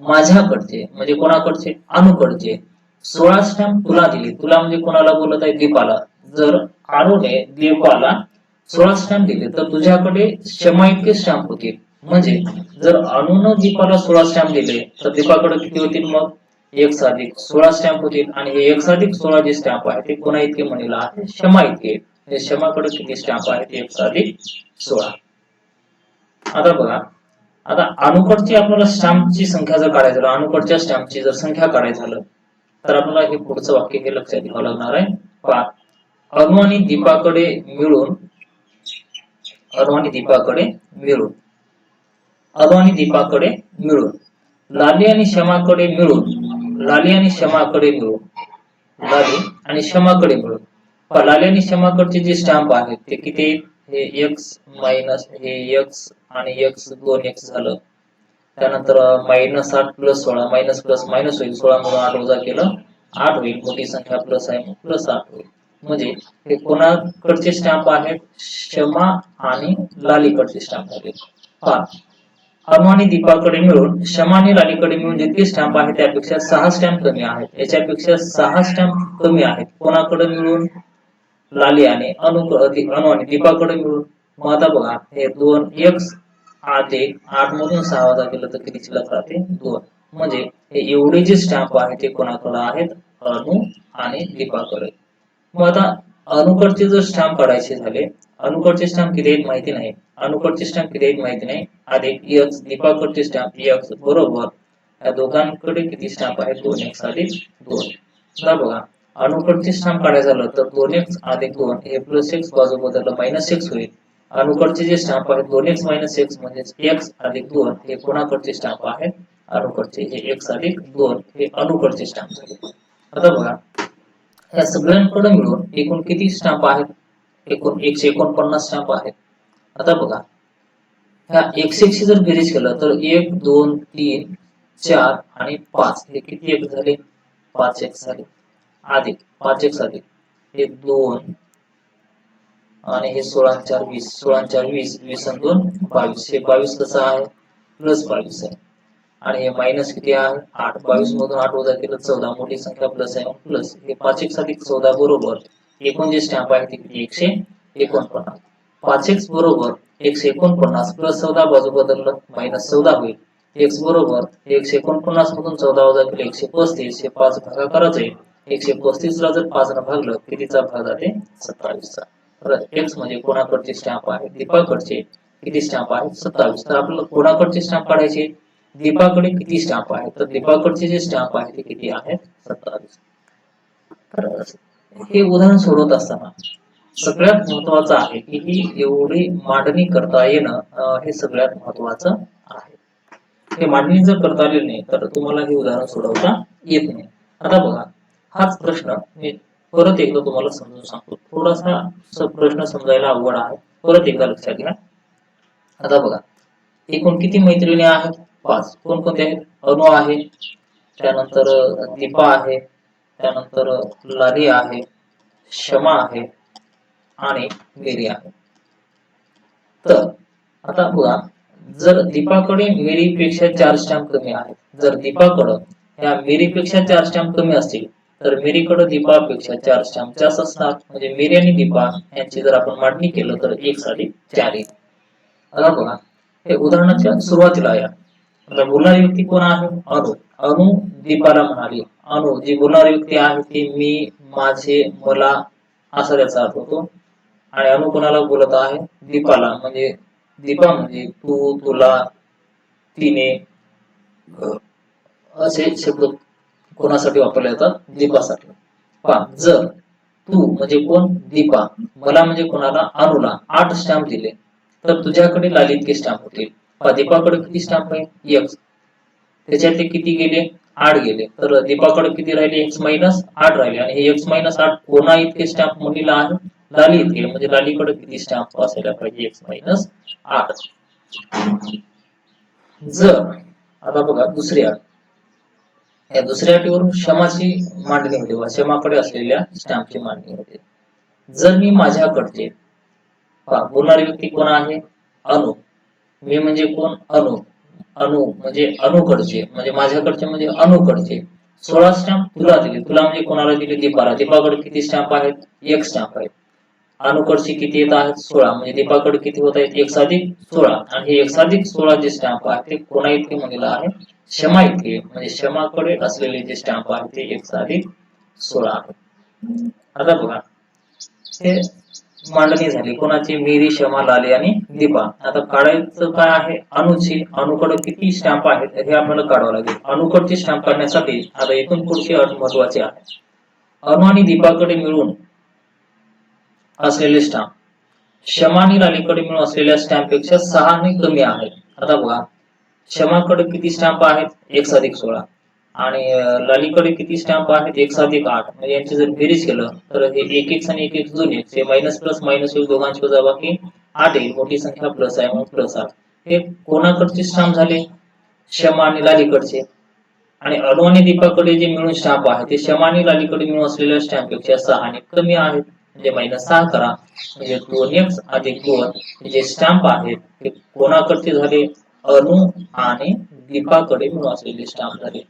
Speaker 1: माझ्याकडचे म्हणजे कोणाकडचे, अनुकडचे 16 स्टॅम्प तुला दिले, तुला म्हणजे कोणाला बोलत आहे, दीपाला. जर अनुने दीपाला 16 स्टॅम्प दिले तर तुझ्याकडे क्षमा इतके स्टॅम्प होतील. म्हणजे जर अनुनं दीपाला 16 स्टॅम्प दिले तर दीपाकडे किती होतील मग, एक्स अधिक 16 स्टॅम्प होतील. आणि हे एक्स अधिक 16 जे स्टॅम्प आहे ते कोणा इतके म्हणलेला आहे, क्षमा इतके. क्षमाकडे किती स्टॅम्प आहेत, एक्स अधिक 16. आता बघा, आता अनुकडची आपल्याला स्टॅम्पची संख्या जर काढायची झालं, अनुकडच्या स्टॅम्पची जर संख्या काढायची झालं तर आपल्याला हे पुढचं वाक्य हे लक्षात घ्यावं लागणार आहे. अनु आणि दीपाकडे मिळून, अनु आणि दीपाकडे मिळून, अनु आणि दीपाकडे मिळून, लाली आणि क्षमाकडे मिळून, लाली आणि क्षमाकडे मिळून, लाली आणि क्षमाकडे मिळून. लाली आणि क्षमाकडचे जे स्टॅम्प आहेत ते किती, हे एक्स मायनस हे एक्स आणि एक्स 2x झालं. त्यानंतर minus 8 plus 16, minus plus minus होईल, 16 मधून 8 वजा केलं 8 होईल, मोठी संख्या प्लस आहे प्लस 8 होईल. म्हणजे हे कोणाकडचे स्टॅम्प आहेत, क्षमा आणि लालीकडचे स्टॅम्प आहेत. अनु आणि दीपाकडे मिळून, क्षमा आणि लालीकडे मिळून जितके स्टॅम्प आहेत त्यापेक्षा 6 स्टॅम्प कमी आहेत. याच्यापेक्षा 6 स्टॅम्प कमी आहेत कोणाकडे मिळून, लाली आणि अनु आणि दीपाकडे मिळून. मग आता बघा, हे 2x अधिक 8 मधून 6 वजा केलं तर किती शिल्लक राहते, 2. म्हणजे हे एवढे जे स्टॅम्प आहेत ते कोणाकडे आहेत, अनु आणि दीपाकडे. मग आता अनुकडचे जर स्टॅम्प काढायचे झाले, अनुकडचे स्टॅम्प किती आहेत माहिती नाही, अनुकडचे स्टॅम्प किती आहेत माहिती नाही, अधिक x दीपाकडचे स्टॅम्प x बरोबर या दोघांकडे किती स्टॅम्प आहेत, 2x अधिक 2. आता बघा, अनुकडचे स्टॅम्प काढायचं झालं तर 2x अधिक 2 हे प्लस x बाजू बदललं मायनस x होईल. अनुकडचे जे स्टॅम्प आहेत 2x मायनस x म्हणजे x अधिक 2 हे कोणाकडचे स्टॅम्प आहेत, अनुकडचे. हे x अधिक 2 हे अनुकडचे स्टॅम्प झाले. आता बघा, या सगळ्यांकडे मिळून एकूण किती स्टॅम्प आहेत, एकूण 149 स्टॅम्प आहेत. आता बघा, ह्या 101 जर बेरीज केलं तर 1 2 3 4 आणि 5 हे किती एक झाले, 5x झाले. अधिक 5x अधिक हे 2 आणि हे 16 4 20, 16 4 20, 20 आणि 2 22, हे 22 कसं आहे, प्लस 22 आहे. आणि हे मायनस किती आहे, 8. 22 मधून 8 वजा केलं 14, मोठी संख्या प्लस आहे प्लस, हे 5x अधिक 14 बरोबर एकूण जे स्टॅम्प आहे ते किती 149. 5x बरोबर 149 प्लस 14 बाजू बदललं -14 होईल. x बरोबर 149 मधून 14 वजा केले 135 हे 5 भागाकाराचे 135 ला जर 5 ने भागलं कितीचा भाग जाते 27 चा. तर x म्हणजे कोणाकडचे स्टॅम्प आहे दीपाकडचे किती स्टॅम्प आहे 27. तर आपल्याला कोणाकडचे स्टॅम्प काढायचे दीपाकडे किती स्टॅम्प आहे तर दीपाकडचे जे स्टॅम्प आहे ते किती आहेत 27. तर हे उदाहरण सोडवत असताना सगळ्यात महत्वाचं आहे की ही एवढी मांडणी करता येणं हे सगळ्यात महत्वाचं आहे. हे मांडणी जर करता आली नाही तर तुम्हाला हे उदाहरण सोडवता येत नाही. आता बघा हाच प्रश्न मी परत एकदा तुम्हाला समजून सांगतो. थोडासा प्रश्न समजायला अवघड आहे. परत एकदा लक्षात घ्या. आता बघा एकूण किती मैत्रिणी आहेत 5. कोणकोणते आहेत अनु आहे, त्यानंतर दीपा आहे, त्यानंतर लाली आहे, शमा आहे आणि मेरी आहे. तर आता बघा जर दीपाकडे मेरीपेक्षा 4 स्टॅम्प कमी आहेत, जर दीपाकडे ह्या मेरीपेक्षा 4 स्टॅम्प कमी असतील तर मेरीकडे दीपापेक्षा 4 स्टॅम्प जास्त असणार. म्हणजे मेरी आणि दीपा यांची जर आपण मांडणी केलं तर 1 + 4 येईल. आता बघा हे उदाहरणाच्या सुरुवातीला या आता बोलणारी व्यक्ती कोण आहे अनु. अनु दीपाला म्हणाली. अनु जी बोलणारी व्यक्ती आहे ती मी, माझे, मला असा त्याचा अर्थ होतो. आणि अनु कोणाला बोलत आहे दीपाला. म्हणजे दीपा म्हणजे तू, तुला, तिने असे शब्द कोणासाठी वापरले जातात दीपासाठी. पहा जर तू म्हणजे कोण दीपा, मला म्हणजे कोणाला अनुला 8 स्टॅम्प दिले तर तुझ्याकडे लाली इतके स्टॅम्प होतील. पहा दीपाकडे किती स्टॅम्प आहे 1, त्याच्यातले किती गेले 8 गेले. तर दीपाकडे किती राहिले x - 8 राहिले. आणि हे x - 8 कोणा इतके स्टॅम्प मुलीला आहे लाली इतके. म्हणजे लालीकडे किती स्टॅम्प असायला पाहिजे x - 8. जर आता बघा दुसऱ्या या दुसऱ्या अटीवरून क्षमाची मांडणी होते व क्षमाकडे असलेल्या स्टॅम्पची मांडणी होते. जर मी माझ्याकडचे बोलणारी व्यक्ती कोण आहे अनु, मी म्हणजे कोण अनु, अनु म्हणजे अनुकडचे म्हणजे माझ्याकडचे म्हणजे अनुकडचे 16 स्टॅम्प तुला दिले. तुला म्हणजे कोणाला दिले दीपाला. दीपाकडे किती स्टॅम्प आहेत 1 स्टॅम्प आहेत. अनुकडचे किती येत आहेत 16. म्हणजे दीपाकडे किती होत आहेत 1 + 16. आणि हे 1 + 16 जे स्टॅम्प आहे ते कोणा इतके म्हणलेलं आहे क्षमा इतके. म्हणजे क्षमाकडे असलेले जे स्टॅम्प आहे ते 1 + 16 आहे. आता बघा हे मांडणी झाली कोणाची मेरी, क्षमा, लाली आणि दीपा. आता काढायचं काय आहे अनुची. अनुकडे किती स्टॅम्प आहेत हे आपल्याला काढावं लागेल. अनुकडचे स्टॅम्प काढण्यासाठी आता इथून पुढची अट महत्वाची आहे. अनु आणि दीपाकडे मिळून असलेले स्टॅम्प क्षमा आणि लालीकडे मिळून असलेल्या स्टॅम्प पेक्षा 6 ने कमी आहेत. आता बघा क्षमाकडे किती स्टॅम्प आहेत 1 + 16 आणि लालीकडे किती स्टॅम्प आहेत 1 + 8. म्हणजे यांची जर बेरीज केलं तर हे 1 1 आणि 1 1 दोन आहेत. हे मायनस प्लस मायनस होईल दोघांची वजाबाकी 8 येईल. मोठी संख्या प्लस आहे म्हणून +8. हे कोणाकडचे स्टॅम्प झाले क्षमा आणि लालीकडचे. आणि अनु आणि दीपाकडे जे मिळून स्टॅम्प आहे ते क्षमा आणि लालीकडे मिळून असलेल्या स्टॅम्प पेक्षा 6 ने कमी आहेत. म्हणजे -6 करा. म्हणजे 2x + 2 जे स्टॅम्प आहेत ते कोणाकडचे झाले अनु आणि दीपाकडे मिळून असलेले स्टॅम्प झाले.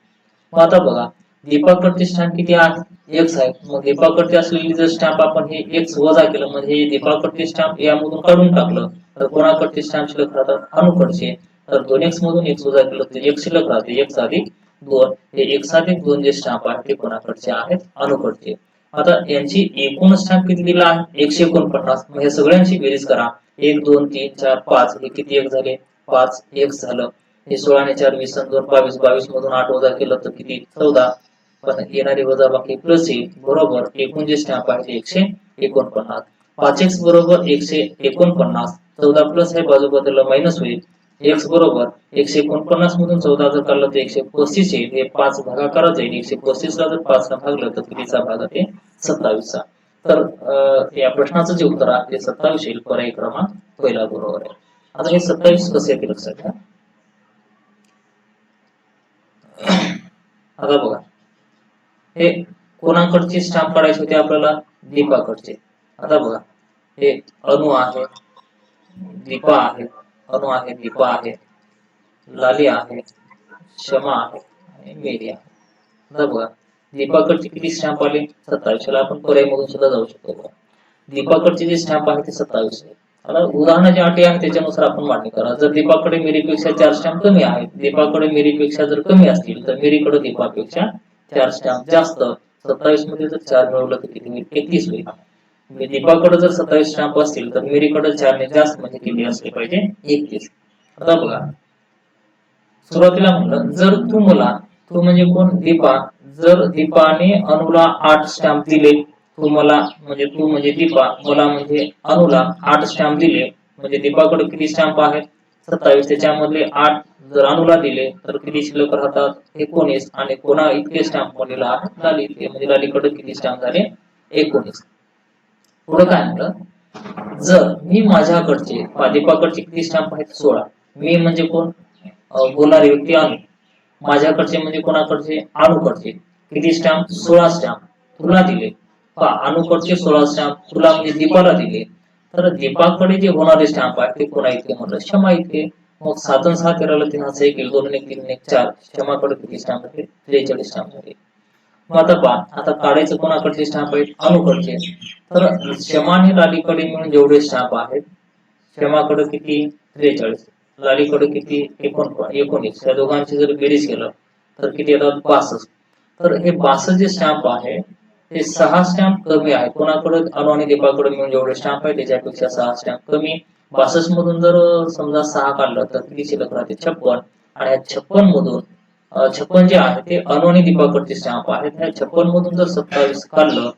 Speaker 1: मग आता बघा दीपाकडचे स्टॅम्प किती आहेत x आहे. मग दीपाकडचे असलेले जर स्टॅम्प आपण हे x वजा केलं म्हणजे दीपाकडचे स्टॅम्प यामधून काढून टाकलं तर कोणाकडचे स्टॅम्प शिल्लक राहतात अनुकडचे. तर 2x मधून x वजा केलं तर x शिल्लक राहते 1 + 2. हे 1 + 2 जे स्टॅम्प आहेत ते कोणाकडचे आहेत अनुकडचे. आता यांची एकूण स्टॅम्प किती दिला आहे 149. मग हे सगळ्यांची बेरीज करा 1 2 3 4 5 हे किती एक झाले 5 x झालं. हे 16 ने 4 20 आणि 2 22. 22 मधून 8 वजा केलं तर किती 14. पण येणारी वजाबाकी प्लस येईल बरोबर. एकूण जे स्टॅम्प आहे ते 149. 5x बरोबर 149. 14 प्लस हे बाजू बदललं मायनस होईल. x बरोबर 149 मधून 14 जर काढलं तर 135 येईल. हे 5 भागाकारात जाईल. 135 ला जर 5 ने भागलं तर कितीचा भाग आहे 27 चा. तर या प्रश्नाचं जे उत्तर आहे ते 27 येईल. पर्याय क्रमांक पहिला बरोबर आहे. आता हे 27 कसे येते लक्षात घ्या. आता बघा हे कोणाकडचे स्टॅम्प काढायचे होते आपल्याला दीपाकडचे. आता बघा हे अनु आहे, दीपा आहे, अनु आहे, दीपा आहे, लाली आहे, क्षमा आहे आणि मेरी आहे. आता बघा दीपाकडचे किती स्टॅम्प आले? 27. याला आपण पर्यायमधून सुद्धा जाऊ शकतो बघा. दीपाकडचे जे स्टॅम्प आहे ते 27 आहे. आता उदाहरणाची अटी आहे त्याच्यानुसार आपण मांडणी करा. जर दीपाकडे मिरीपेक्षा 4 स्टॅम्प कमी आहेत, दीपाकडे मिरीपेक्षा जर कमी असतील तर मिरीकडे दीपापेक्षा 4 स्टॅम्प जास्त. 27 मध्ये जर 4 मिळवलं तर किती होईल? 31 होईल. दीपाकडे जर 27 स्टॅम्प असतील तर मिरीकडे 4 ने जास्त म्हणजे किती असले पाहिजे? 31. आता बघा, सुरुवातीला म्हणलं जर तू मला, तू म्हणजे कोण? दीपा. जर दीपाने अनुला 8 स्टॅम्प दिले, तू मला म्हणजे तू म्हणजे दीपा, मला म्हणजे अनुला 8 स्टॅम्प दिले, म्हणजे दीपाकडे किती स्टॅम्प आहेत? 27. त्याच्यामधले 8 जर अनुला दिले तर किती शिल्लक राहतात? 19. आणि कोणा इतके स्टॅम्प मधील आहेत? लाली इतके. म्हणजे लालीकडे किती स्टॅम्प झाले? 19. पुढे काय म्हणलं? जर मी माझ्याकडचे, दीपाकडचे किती स्टॅम्प आहेत? 16. मी म्हणजे कोण? बोलणारी व्यक्ती अनु. माझ्याकडचे म्हणजे कोणाकडचे? अनुकडचे. किती स्टॅम्प? 16 स्टॅम्प तुला दिले. अनुकडचे 16 स्टॅम्प तुला म्हणजे दीपाला दिले. तर दीपाकडे जे होणारे स्टॅम्प आहे ते कोणा इतके म्हणलं? क्षमा इतके. मग 7 आणि 6 13 3 1 1 2 1 3 1 4. क्षमाकडे किती स्टॅम्प आहेत? 43 स्टॅम्प झाले. मग आता काढायचं कोणाकडचे स्टॅम्प आहेत? अनुकडचे. तर क्षमा आणि लालीकडे मिळून जेवढे स्टॅम्प आहेत, क्षमाकडे किती? 43. लालीकडे किती? 19. या दोघांची जर बेरीज केलं तर किती येतात? 62. तर हे 62 जे स्टॅम्प आहे ते 6 स्टॅम्प कमी आहे. कोणाकडे? अनु आणि दीपाकडे मिळून जेवढे स्टॅम्प आहे त्याच्यापेक्षा 6 स्टॅम्प कमी. 62 मधून जर समजा 6 काढलं तर किती शिल्लक राहते? 56. आणि या 56 मधून 56 जे आहे ते अनु आणि दीपाकडचे स्टॅम्प आहेत. या 56 मधून जर 27 काढलं,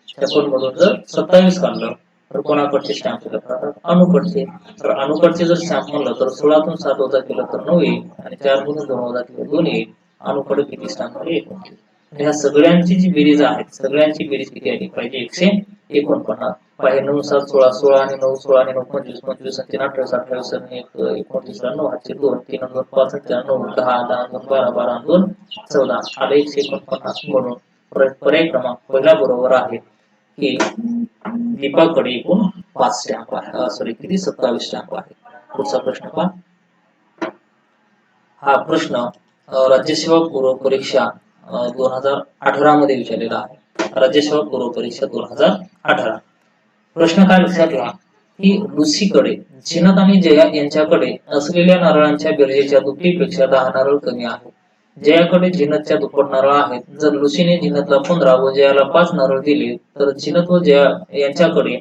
Speaker 1: 56 मधून जर 27 काढलं तर कोणाकडचे स्टॅम्प शिल्लक राहतात? अनुकडचे. तर अनुकडचे जर स्टॅम्प म्हणलं तर 16 तून 7 वजा केलं तर 9 येईल, आणि 4 मधून 2 वजा केलं 2 येईल. अनुकडे किती स्टॅम्प आहे? 29. ह्या सगळ्यांची जी बेरीज आहे, सगळ्यांची बेरीज किती आली पाहिजे? 149. पाहिजे 9 7 16, 16 आणि 9 16 आणि 9 25, 25 आणि 3 28, 28 आणि 29 9 हातचे 2, 3 आणि 2 5 आणि 4 9 10, 10 आणि 2 12, 12 आणि 2 14. आले 149. म्हणून पर्याय क्रमांक पहिला बरोबर आहे की दीपाकडे एकूण 5 स्टॅम्प आहे. सॉरी, किती? 27 स्टॅम्प आहे. पुढचा प्रश्न पहा. हा प्रश्न राज्यसेवा पूर्व परीक्षा 2018 मध्ये विचारलेला आहे. राज्यसेवा पूर्व परीक्षा 2018. प्रश्न काय लक्षात घ्या की लुसीकडे झीनत आणि जया यांच्याकडे असलेल्या नारळांच्या बेरजेच्या दुप्पटीपेक्षा 10 नारळ कमी आहेत. जयाकडे झीनतच्या दुप्पट नारळ आहेत. जर लुसीने झीनतला 15 व जयाला 5 नारळ दिले तर झीनत व जया यांच्याकडे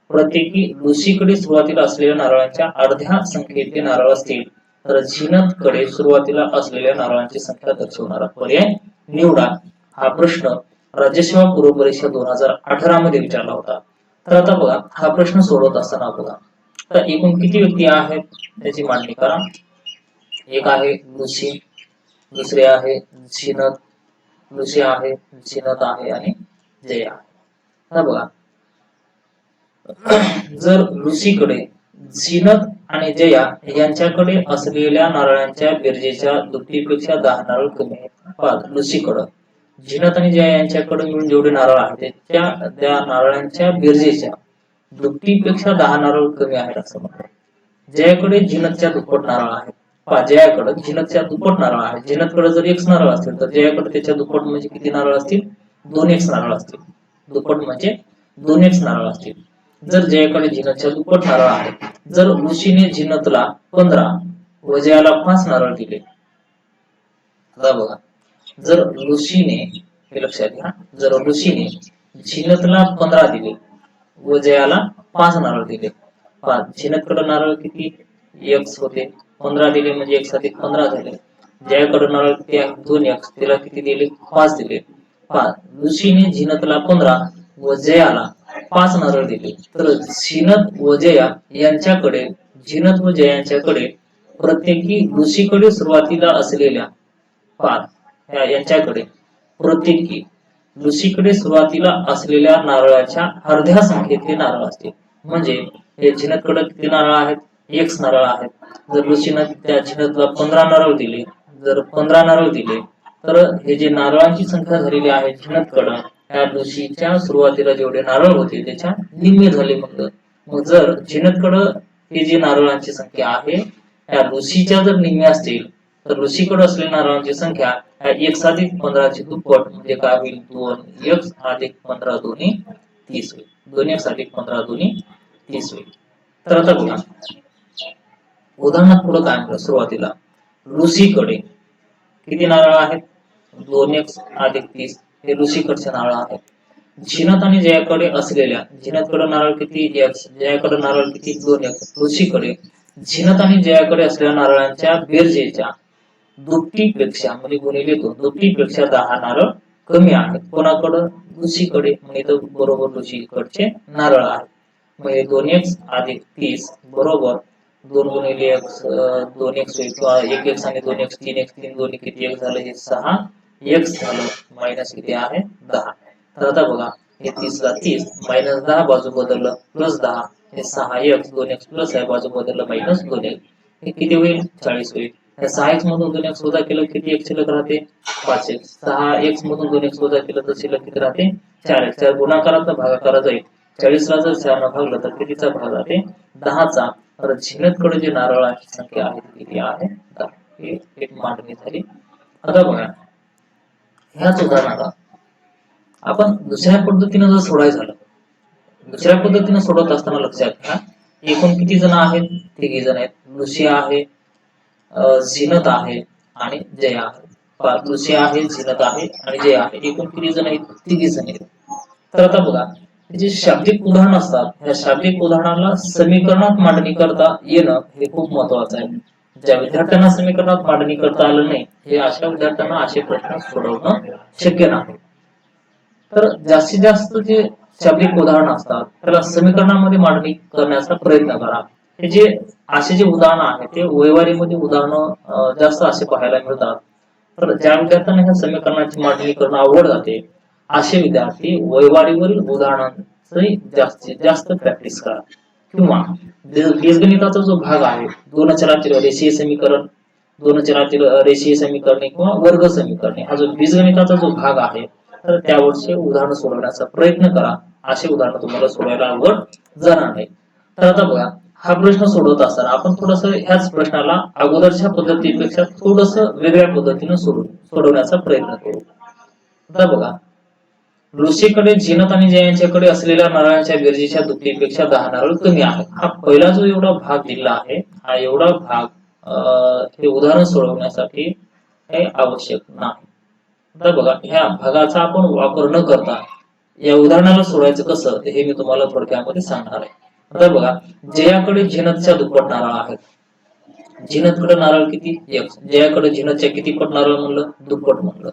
Speaker 1: प्रत्येकी लुसीकडे सुरुवातीला असलेल्या नारळांच्या अर्ध्या संख्येचे नारळ असतील तर झीनतकडे सुरुवातीला असलेल्या नारळांची संख्या दर्शवणारा पर्याय निवडा. हा प्रश्न राज्यसेवा पूर्व परीक्षा 2018 मध्ये विचारला होता. तर आता बघा, हा प्रश्न सोडवत असताना बघा, तर एकूण किती व्यक्ती आहेत त्याची मांडणी करा. एक आहे लुसी, दुसरे आहे झीनत, लुसी आहे, झीनत आहे आणि जया. आता बघा, जर लुसीकडे झीनत आणि जया यांच्याकडे असलेल्या नारळांच्या बेरजेच्या दुप्पटीपेक्षा 10 नारळ कमी आहेत. लुसीकडे झीनत आणि जया यांच्याकडे मिळून जेवढे नारळ आहेत त्या नारळांच्या बेरजेच्या दुप्पटीपेक्षा 10 नारळ कमी आहेत असं म्हणतात. जयाकडे झीनतच्या दुप्पट नारळ आहेत. जयाकडे झीनतच्या दुप्पट नारळ आहेत. झीनतकडे जर एक नारळ असतील तर जयाकडे त्याच्या दुप्पट म्हणजे किती नारळ असतील? 2x नारळ असतील. दुप्पट म्हणजे 2x नारळ असतील. जर जयाकडे झीनतच्या दुप्पट नारळ आहेत, जर लुसीने झीनतला 15 व जयाला 5 नारळ दिले, आता बघा, जर लुसीने, हे लक्षात घ्या, जर लुसीने झीनतला 15 दिले व जयाला 5 नारळ दिले, झीनतकडे नारळ किती? x होते. 15 दिले म्हणजे x अधिक 15 झाले. जयाकडे नारळ किती आहे? 2x. तिला किती दिले? 5 दिले. लुसीने झीनतला 15 व जयाला 5 नारळ दिले तर झीनत व जया यांच्याकडे, झीनत व जया यांच्याकडे प्रत्येकी लुसीकडे सुरुवातीला असलेल्या यांच्याकडे प्रत्येकी लुसीकडे सुरुवातीला असलेल्या नारळाच्या अर्ध्या संख्येतले नारळ असतील. म्हणजे हे झीनतकडे किती नारळ आहेत? x नारळ आहेत. जर लुसीने त्या झीनतला 15 नारळ दिले, जर 15 नारळ दिले तर हे जे नारळांची संख्या झालेली आहे झीनतकडे, त्या लुसीच्या सुरुवातीला जेवढे नारळ होते त्याच्या निम्मे झाले. मग जर झीनतकडे ही जी नारळांची संख्या आहे त्या लुसीच्या जर निम्मे असतील तर लुसीकडे असलेल्या नारळांची संख्या एक्स अधिक 15ची दुप्पट म्हणजे काय होईल 2x अधिक 15 दोन्ही 30 होईल. 2x अधिक 15 दोन्ही 30 होईल. तर आता बघा उदाहरणात पुढे काय म्हणलं सुरुवातीला लुसीकडे किती नारळ आहेत 2x अधिक 30 हे लुसीकडचे नारळ आहेत. झिनत आणि जयाकडे असलेल्या झिनतकडे नारळ किती x जयाकडे नारळ किती 2x लुसीकडे झिनत आणि जयाकडे असलेल्या नारळांच्या बेरजेच्या दुपटीपेक्षा म्हणजे गुणिले 2 दुपटीपेक्षा 10 नारळ कमी आहेत. कोणाकडे लुसीकडे म्हणजे बरोबर लुसीकडचे नारळ आहेत. म्हणजे 2x अधिक 30 बरोबर 2 गुणिले x 2x होईल किंवा 1x आणि 2x 3x 3 दोन्ही किती x झालं हे 6x झालं मायनस किती आहे 10. तर आता बघा हे 30 ला 30 मायनस 10 बाजू बदललं प्लस 10 हे 6x 2x प्लस आहे बाजू बदललं मायनस 2x हे किती होईल 40 होईल. या 6x मधून 2x वजा केलं किती x शिल्लक राहते 5x 6x मधून 2x वजा केलं तर शिल्लक किती राहते 4x. त्या गुणाकाराचा भागाकारा जाईल 40 ला जर 4 ने भागलं तर कितीचा भाग राहते 10चा. तर झिनतकडे जे नारळांची संख्या आहे ती किती आहे 10. ही एक मांडणी झाली. आता बघा ह्याच उदाहरणाला आपण दुसऱ्या पद्धतीने जर सोडायचं झालं दुसऱ्या पद्धतीने सोडत असताना लक्षात घ्या एकूण किती जण आहेत 3 जण आहेत. लुसी आहे झिनत आहे आणि जया आहे. लुसी आहे झिनत आहे आणि जया आहे. एकूण किती जण आहेत 3 जण आहेत. तर आता बघा जे शाब्दिक उदाहरण असतात ह्या शाब्दिक उदाहरणाला समीकरणात मांडणी करता येणं हे खूप महत्वाचं आहे. ज्या विद्यार्थ्यांना समीकरणात मांडणी करता आलं नाही हे अशा विद्यार्थ्यांना असे प्रश्न सोडवणं शक्य नाही. तर जास्तीत जास्त जे शाब्दिक उदाहरण असतात त्याला समीकरणामध्ये मांडणी करण्याचा प्रयत्न करा. हे जे असे जे उदाहरण आहे ते व्यवहारीमध्ये उदाहरण जास्त असे पाहायला मिळतात. तर ज्या विद्यार्थ्यांना ह्या समीकरणाची मांडणी करणं अवघड जाते असे विद्यार्थी व्यवहारीवरील उदाहरणांची जास्तीत जास्त प्रॅक्टिस करा. किंवा बीजगणिताचा जो भाग आहे दोन चलातील रेषीय समीकरण दोन चलातील रेषीय समीकरणे किंवा वर्ग समीकरणे हा जो बीजगणिताचा जो भाग आहे तर त्यावरचे उदाहरण सोडवण्याचा प्रयत्न करा. असे उदाहरण तुम्हाला सोडवायला अवघड जाणार नाही. तर आता बघा हा प्रश्न सोडवत असताना आपण थोडस ह्याच प्रश्नाला अगोदरच्या पद्धतीपेक्षा थोडस वेगळ्या पद्धतीने सोडवण्याचा प्रयत्न करू. आता बघा लुसीकडे झिनत आणि जयांच्याकडे असलेल्या नारळांच्या बेरजेच्या दुपटीपेक्षा 10 नारळ कमी आहेत. हा पहिला जो एवढा भाग दिला आहे हा एवढा भाग हे उदाहरण सोडवण्यासाठी हे आवश्यक नाही. आता बघा ह्या भागाचा आपण वापर न करता या उदाहरणाला सोडवायचं कसं हे मी तुम्हाला थोडक्यामध्ये सांगणार आहे. आता बघा जयाकडे झिनतच्या दुप्पट नारळ आहेत. झिनतकडे नारळ किती x जयाकडे झिनतच्या किती पट नारळ म्हणलं दुप्पट म्हणलं.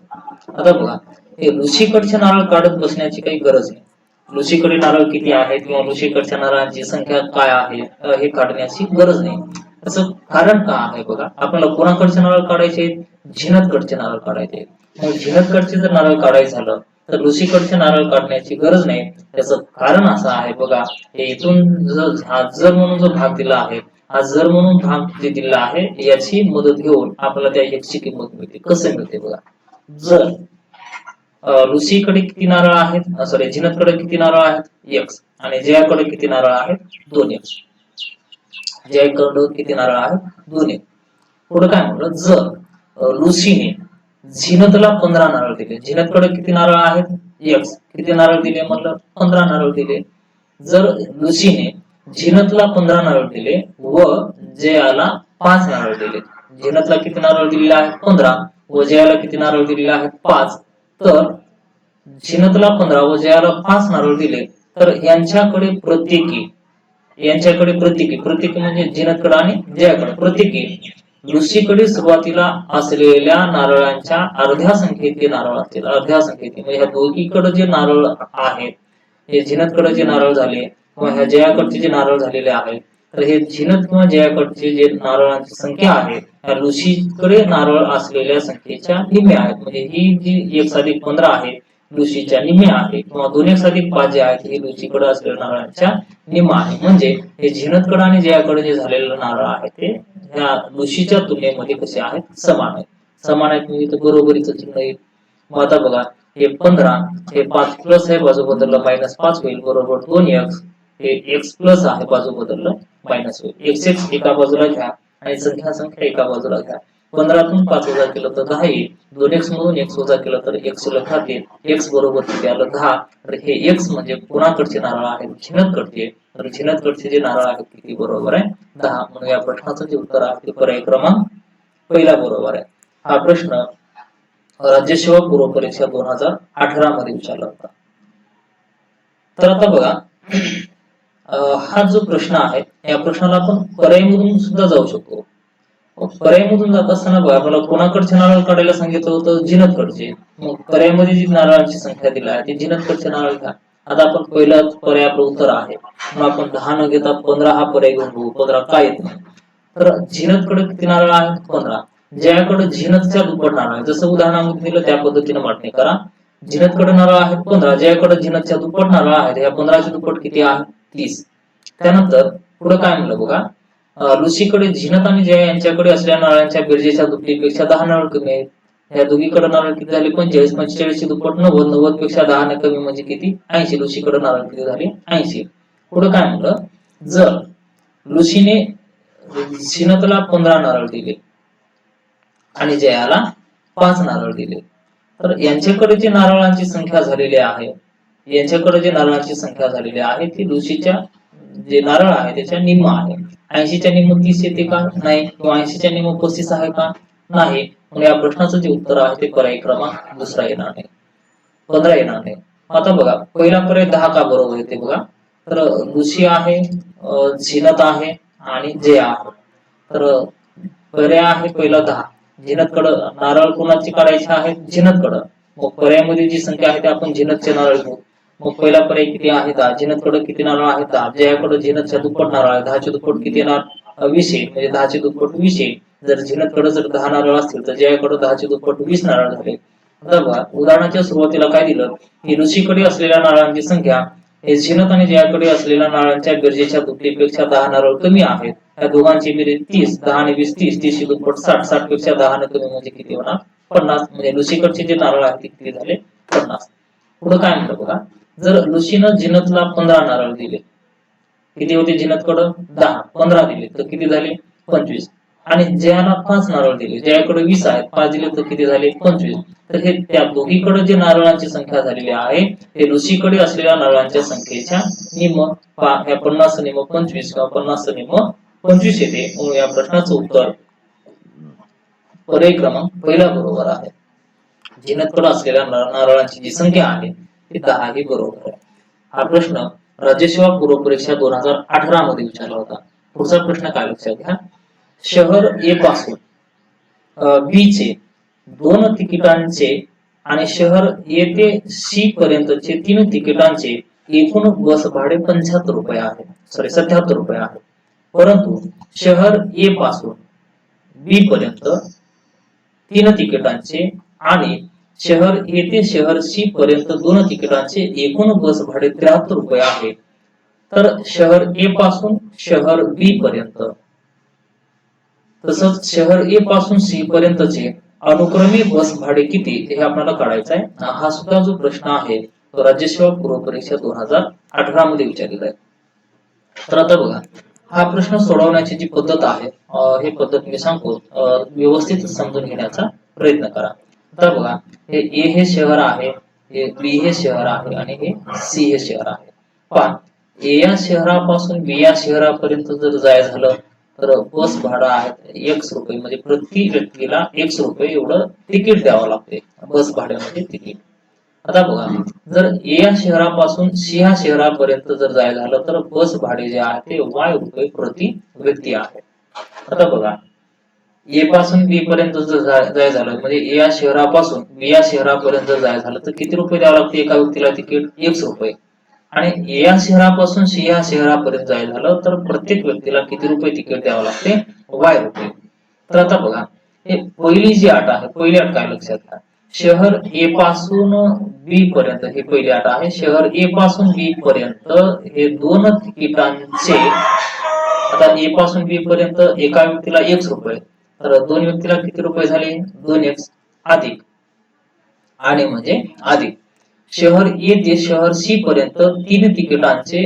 Speaker 1: आता बघा हे लुसीकडचे नारळ काढत बसण्याची काही गरज नाही. लुसीकडे नारळ किती आहेत किंवा लुसीकडच्या नारळांची संख्या काय आहे हे काढण्याची गरज नाही. त्याचं कारण का आहे बघा आपल्याला कोणाकडचे नारळ काढायचे झिनतकडचे नारळ काढायचे. मग झिनतकडचे जर नारळ काढायचं झालं तर लुसीकडचे नारळ काढण्याची गरज नाही. त्याचं कारण असं आहे बघा हे इथून जर म्हणून जो भाग दिला आहे हा जर म्हणून भाग जे दिला आहे याची मदत घेऊन आपल्याला त्या x ची किंमत मिळते. कसं मिळते बघा जर लुसीकडे किती नारळ आहेत सॉरी झिनतकडे किती नारळ आहेत x आणि जयाकडे किती नारळ आहेत 2x जयाकडे किती नारळ आहेत 2x. पुढे काय म्हणलं जर लुसीने झिनतला 15 नारळ दिले झिनतकडे किती नारळ आहेत x किती नारळ दिले म्हटलं 15 नारळ दिले. जर लुसीने झिनतला 15 नारळ दिले व जयाला 5 नारळ दिले झिनतला किती नारळ दिलेले आहेत 15 व जयाला किती नारळ दिलेले आहेत 5 तर झिनतला 15 व जयाला 5 नारळ दिले तर यांच्याकडे प्रत्येकी म्हणजे झिनतकडे आणि जयाकडे प्रत्येकी लुसीकडे सुरुवातीला असलेल्या नारळांच्या अर्ध्या संख्येचे नारळ असतील. अर्ध्या संख्येचे म्हणजे ह्या दोघीकडे जे नारळ आहेत हे झिनतकडे जे नारळ झाले किंवा ह्या जयाकडचे जे नारळ झालेले आहेत तर हे झिनत किंवा जयाकडचे जे नारळांची संख्या आहे ह्या लुसीकडे नारळ असलेल्या संख्येच्या निम्मे आहेत. म्हणजे ही जी 1+15 आहे लुसीच्या निम्मे आहे किंवा 2x+5 जे आहेत हे लुसीकडे असलेल्या नारळांच्या निम्मा आहे. म्हणजे हे झिनतकडे आणि जयाकडे जे झालेले नारळ आहे ते ह्या लुसीच्या तुलनेमध्ये कसे आहेत समान आहेत. समान आहेत म्हणजे बरोबरीचं चिन्ह येईल. मग आता बघा हे 15 हे 5 प्लस आहे बाजू बदललं -5 होईल बरोबर 2x हे x प्लस आहे बाजू बदललं मायनस होईल. x एका बाजूला घ्या आणि संख्या एका बाजूला घ्या. 15तून 5 वजा केलं तर 10 येईल. 2x मधून x वजा केलं तर x शिल्लक राहते. x बरोबर किती आलं 10. तर हे x म्हणजे कोणाकडचे नारळ आहे, झिनतकडचे. तर झिनतकडचे जे नारळ आहेत किती बरोबर आहे 10. म्हणून या प्रश्नाचं जे उत्तर आहे ते पर्याय क्रमांक पहिला बरोबर आहे. हा प्रश्न राज्य सेवा पूर्व परीक्षा 2018 मध्ये विचारला होता. तर आता बघा हा जो प्रश्न आहे या प्रश्नाला आपण पर्यायमधून सुद्धा जाऊ शकतो. पर्यायमधून जात असताना बघा मला कोणाकडचे नारळ काढायला सांगितलं होतं, झिनतकडचे. मग पर्यायमध्ये जी नारळांची संख्या दिली आहे ती झिनतकडचे नारळ घ्या. आता आपण पहिला पर्याय आपलं उत्तर आहे, मग आपण 10 न घेता 15 हा पर्याय घेऊन बघू. 15 काय येत नाही. तर झिनतकडे किती नारळ आहेत 15. ज्याकडे झिनतच्या दुप्पट नारळ आहे, जसं उदाहरणामध्ये दिलं त्या पद्धतीने वाटणी करा. झिनतकडे नारळ आहेत 15, ज्याकडे झिनतच्या दुप्पट नारळ आहेत, या 15चे दुप्पट किती आहे 30. त्यानंतर पुढे काय म्हणलं बघा, लुसीकडे झिनत आणि जया यांच्याकडे असलेल्या नारळांच्या बेरजेच्या दुपटीपेक्षा 10 नारळ कमी आहेत. या दोघीकडे नारळ किती झाले 45. 45 ची दुप्पट 90. 90 पेक्षा 10 ने कमी म्हणजे किती 80. लुसीकडे नारळ किती झाले 80. पुढे काय म्हणलं, जर लुसीने झिनतला 15 नारळ दिले आणि जयाला 5 नारळ दिले, तर यांच्याकडे जे नारळांची संख्या झालेली आहे, यांच्याकडे जे नारळांची संख्या झालेली आहे ती लुसीच्या जे नारळ आहे त्याच्या निम्म आहे. 80च्या निम्म 30 येते का नाही, किंवा 80च्या निम्म 35 आहे का नाही. मग या प्रश्नाचं जे उत्तर आहे ते पर्याय क्रमांक दुसरा येणार नाही, 15 येणार नाही. आता बघा पहिला पर्याय 10 का बरोबर येते बघा, तर लुसी आहे, झिनत आहे आणि जया आहे. तर पर्याय आहे पहिला 10. झिनतकडे नारळ कोणाचे काढायचे आहेत, झिनतकडे. मग पर्यायामध्ये जी संख्या आहे ते आपण झिनतचे नारळ घेऊ. मग पहिला पर्याय किती आहे 10. झिनतकडे किती नारळ आहेत 10. जयाकडे झिनतच्या दुप्पट नारळ आहे, 10चे दुप्पट किती येणार 20 येईल, म्हणजे 10चे दुप्पट 20 येईल. जर झिनतकडे जर 10 नारळ असतील तर जयाकडे 10चे दुप्पट 20 नारळ झाले. आता बघा उदाहरणाच्या सुरुवातीला काय दिलं की लुसीकडे असलेल्या नारळांची संख्या हे झिनत आणि जयाकडे असलेल्या नारळांच्या बेरजेच्या दुपटीपेक्षा 10 नारळ कमी आहेत. या दोघांची बेरीज 30. 10 आणि 20 30. 30 ची दुप्पट 60. 60 पेक्षा 10 ने कमी म्हणजे किती होणार 50. म्हणजे लुसीकडचे जे नारळ आहेत ते किती झाले 50. पुढे काय म्हणलं बघा, जर लुसीनं झिनतला 15 नारळ दिले, किती होते झिनतकडे 10, 15 दिले तर किती झाले 25. आणि जयाला 5 नारळ दिले, जयाकडे 20 आहेत, 5 दिले तर किती झाले 25. तर हे त्या दोघीकडे जे नारळांची संख्या झालेली आहे ते लुसीकडे असलेल्या नारळांच्या संख्येच्या निम्म. या 50 निम्म 25 किंवा 50 निम्म 25 येते. म्हणून या प्रश्नाचं उत्तर पर्याय क्रमांक पहिला बरोबर आहे. झिनतकडे असलेल्या नारळांची जी संख्या आहे ती 10 ही बरोबर आहे. हा प्रश्न राज्य सेवा पूर्व परीक्षा 2018 मध्ये विचारला होता. पुढचा प्रश्न काय लक्षात घ्या, शहर ए पासून बी चे 2 तिकिटांचे आणि शहर ए ते सी पर्यंतचे 3 तिकिटांचे एकूण बस भाडे 75 रुपये आहे, 77 रुपये आहे. परंतु शहर ए पासून बी पर्यंत 3 तिकिटांचे आणि शहर ए ते शहर सी पर्यंत 2 तिकिटांचे एकूण बस भाडे 73 रुपये आहे. तर शहर ए पासून शहर बी पर्यंत तसंच शहर ए पासून सी पर्यंतचे अनुक्रमे बस भाडे किती हे आपल्याला काढायचं आहे. हा सुद्धा जो प्रश्न आहे तो राज्य सेवा पूर्व परीक्षा 2018 मध्ये विचारलेला आहे. तर आता बघा हा प्रश्न सोडवण्याची जी पद्धत आहे ही पद्धत मी सांगतो, व्यवस्थित समजून घेण्याचा प्रयत्न करा. तर बघा हे ए हे शहर आहे, हे बी हे शहर आहे आणि हे सी हे शहर आहे. पण ए या शहरापासून बी या शहरापर्यंत जर जायचं झालं तर बस भाडं आहे x रुपये, म्हणजे प्रति व्यक्तीला x रुपये एवढं तिकीट द्यावं लागते बस भाड्यामध्ये तिकीट. आता बघा जर ए या शहरापासून सी या शहरापर्यंत जर जायचं झालं तर बस भाडे जे आहे ते y रुपये प्रति व्यक्ती आहे. आता बघा ए पासून बी पर्यंत जर जायचं झालं म्हणजे ए या शहरापासून बी या शहरापर्यंत जर जायचं झालं तर किती रुपये द्यावं लागते एका व्यक्तीला तिकीट x रुपये. आणि ए या शहरापासून सी या शहरापर्यंत जायचं झालं तर प्रत्येक व्यक्तीला किती रुपये तिकीट द्यावं लागते y रुपये. तर आता बघा हे पहिली जी अट आहे, पहिली अट काय लक्षात घ्या, शहर ए पासून बी पर्यंत ही पहिली अट आहे. शहर ए पासून बी पर्यंत हे 2 तिकिटांचे, आता ए पासून बी पर्यंत एका व्यक्तीला x रुपये, तर 2 व्यक्तीला किती रुपये झाले 2x अधिक आणि म्हणजे अधिक शहर ए ते शहर सी पर्यंत 3 तिकिटांचे,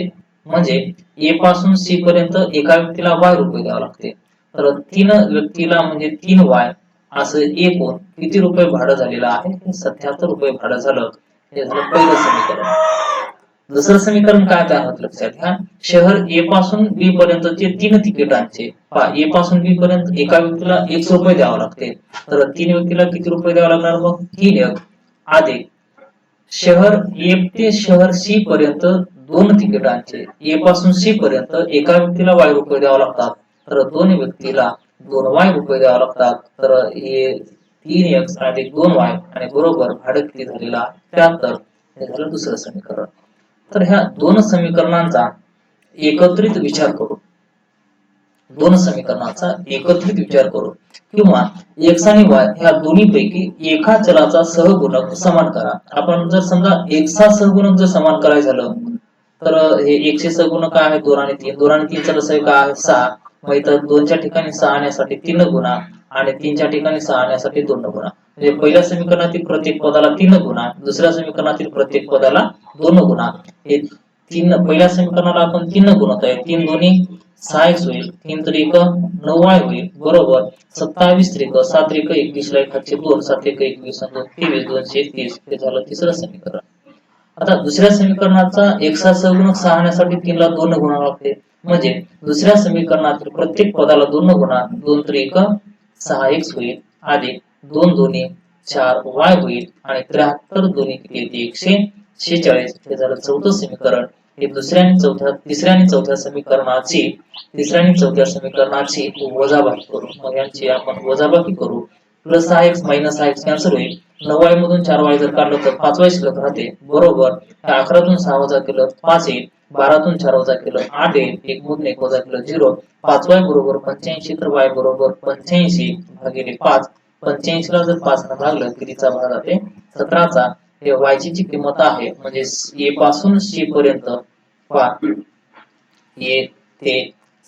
Speaker 1: म्हणजे ए पासून सी पर्यंत एका व्यक्तीला y रुपये द्यावे लागते. तर 3 व्यक्तीला म्हणजे 3y असं एकूण किती रुपये भाडं झालेलं आहे? 77 रुपये भाडं झालं. हे झालं पहिलं समीकरण. दुसरं समीकरण काय आहे लक्षात घ्या. शहर ए पासून बी पर्यंतचे 3 तिकिटांचे ए पासून बी पर्यंत एका व्यक्तीला 1 रुपये द्यावा लागते. तर 3 व्यक्तीला किती रुपये द्यावा लागणार मग? 3 अधिक शहर ए ते शहर सी पर्यंत 2 तिकिटांचे ए पासून सी पर्यंत एका व्यक्तीला y रुपये द्यावा लागतात. तर 2 व्यक्तीला 2y रुपये द्यावा लागतात. तर हे 3x अधिक 2y आणि बरोबर भाडं किती झालेलं आहे? 73. हे झालं दुसरं समीकरण. तर ह्या दोन समीकरणांचा एकत्रित विचार करू, दोन समीकरणाचा एकत्रित विचार करू किंवा x आणि y ह्या दोन्ही पैकी एका चलाचा सहगुणक समान करा. आपण जर समजा x चा सहगुणक जर समान करायचं झालं तर हे x चे सहगुणक काय आहे? 2 आणि 3. 2 आणि 3 चा लसाअ काय आहे? 6. मग इथं 2 च्या ठिकाणी 6 आणण्यासाठी 3 गुणा आणि 3 च्या ठिकाणी 6 आणण्यासाठी 2 गुणा. म्हणजे पहिल्या समीकरणातील प्रत्येक पदाला 3 गुणा, दुसऱ्या समीकरणातील प्रत्येक पदाला 2 गुणा. हे 3 पहिल्या समीकरणाला आपण 3 गुणत आहे. 3 दोन्ही 6x होईल, 3 त्रिक 9y होईल, बरोबर 27 त्रिक 7 त्रिक 21 ला 2, 7 एक 21 आणि 2 23, 230. हे झालं तिसरं समीकरण. आता दुसऱ्या समीकरणाचा x चा सहगुणक 6 आणण्यासाठी 3 ला 2 गुणावे लागते. म्हणजे दुसऱ्या समीकरणातील प्रत्येक पदाला 2 गुणा, 2 त्रिक 6x होईल अधिक 2 दोन्ही 4y होईल आणि 73 दोन्ही किती येते? 146. हे झालं चौथं समीकरण. हे तिसऱ्या आणि चौथ्या समीकरणाची वजाबाकी करू. मग यांची आपण वजाबाकी करू. Plus 6x minus 6x cancel होईल. 9y मधून 4y जर काढलं तर 5y शिल्लक राहते, बरोबर 11 तून 6 वजा केलं 5 येईल, 12 तून 4 वजा केलं 8 येईल, 1 मधून 1 वजा केलं 0. 5y बरोबर 85 तर y बरोबर 85 भागिले 5. 85 ला जर 5 ने भागलं कितीचा भाग जाते? 17चा. हे y ची जी किंमत आहे म्हणजे a पासून c पर्यंत a ते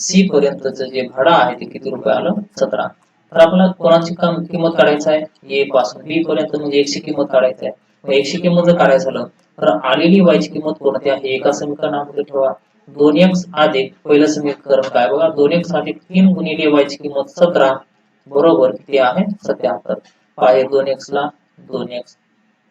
Speaker 1: c पर्यंतचं जे भाडं आहे ते किती रुपये आलं? 17. तर आपल्याला कोणाची किंमत काढायची आहे? a पासून b पर्यंत म्हणजे x ची किंमत काढायची आहे. मग x ची किंमत जर काढायचं झालं तर आलेली y ची किंमत कोणती आहे? एका समीकरणामध्ये ठेवा. 2x अधिक पहिलं समीकरण काय बघा, 2x अधिक 3 गुणिले y ची किंमत 17 बरोबर किती आहे? 77. आहे 2x ला 2x,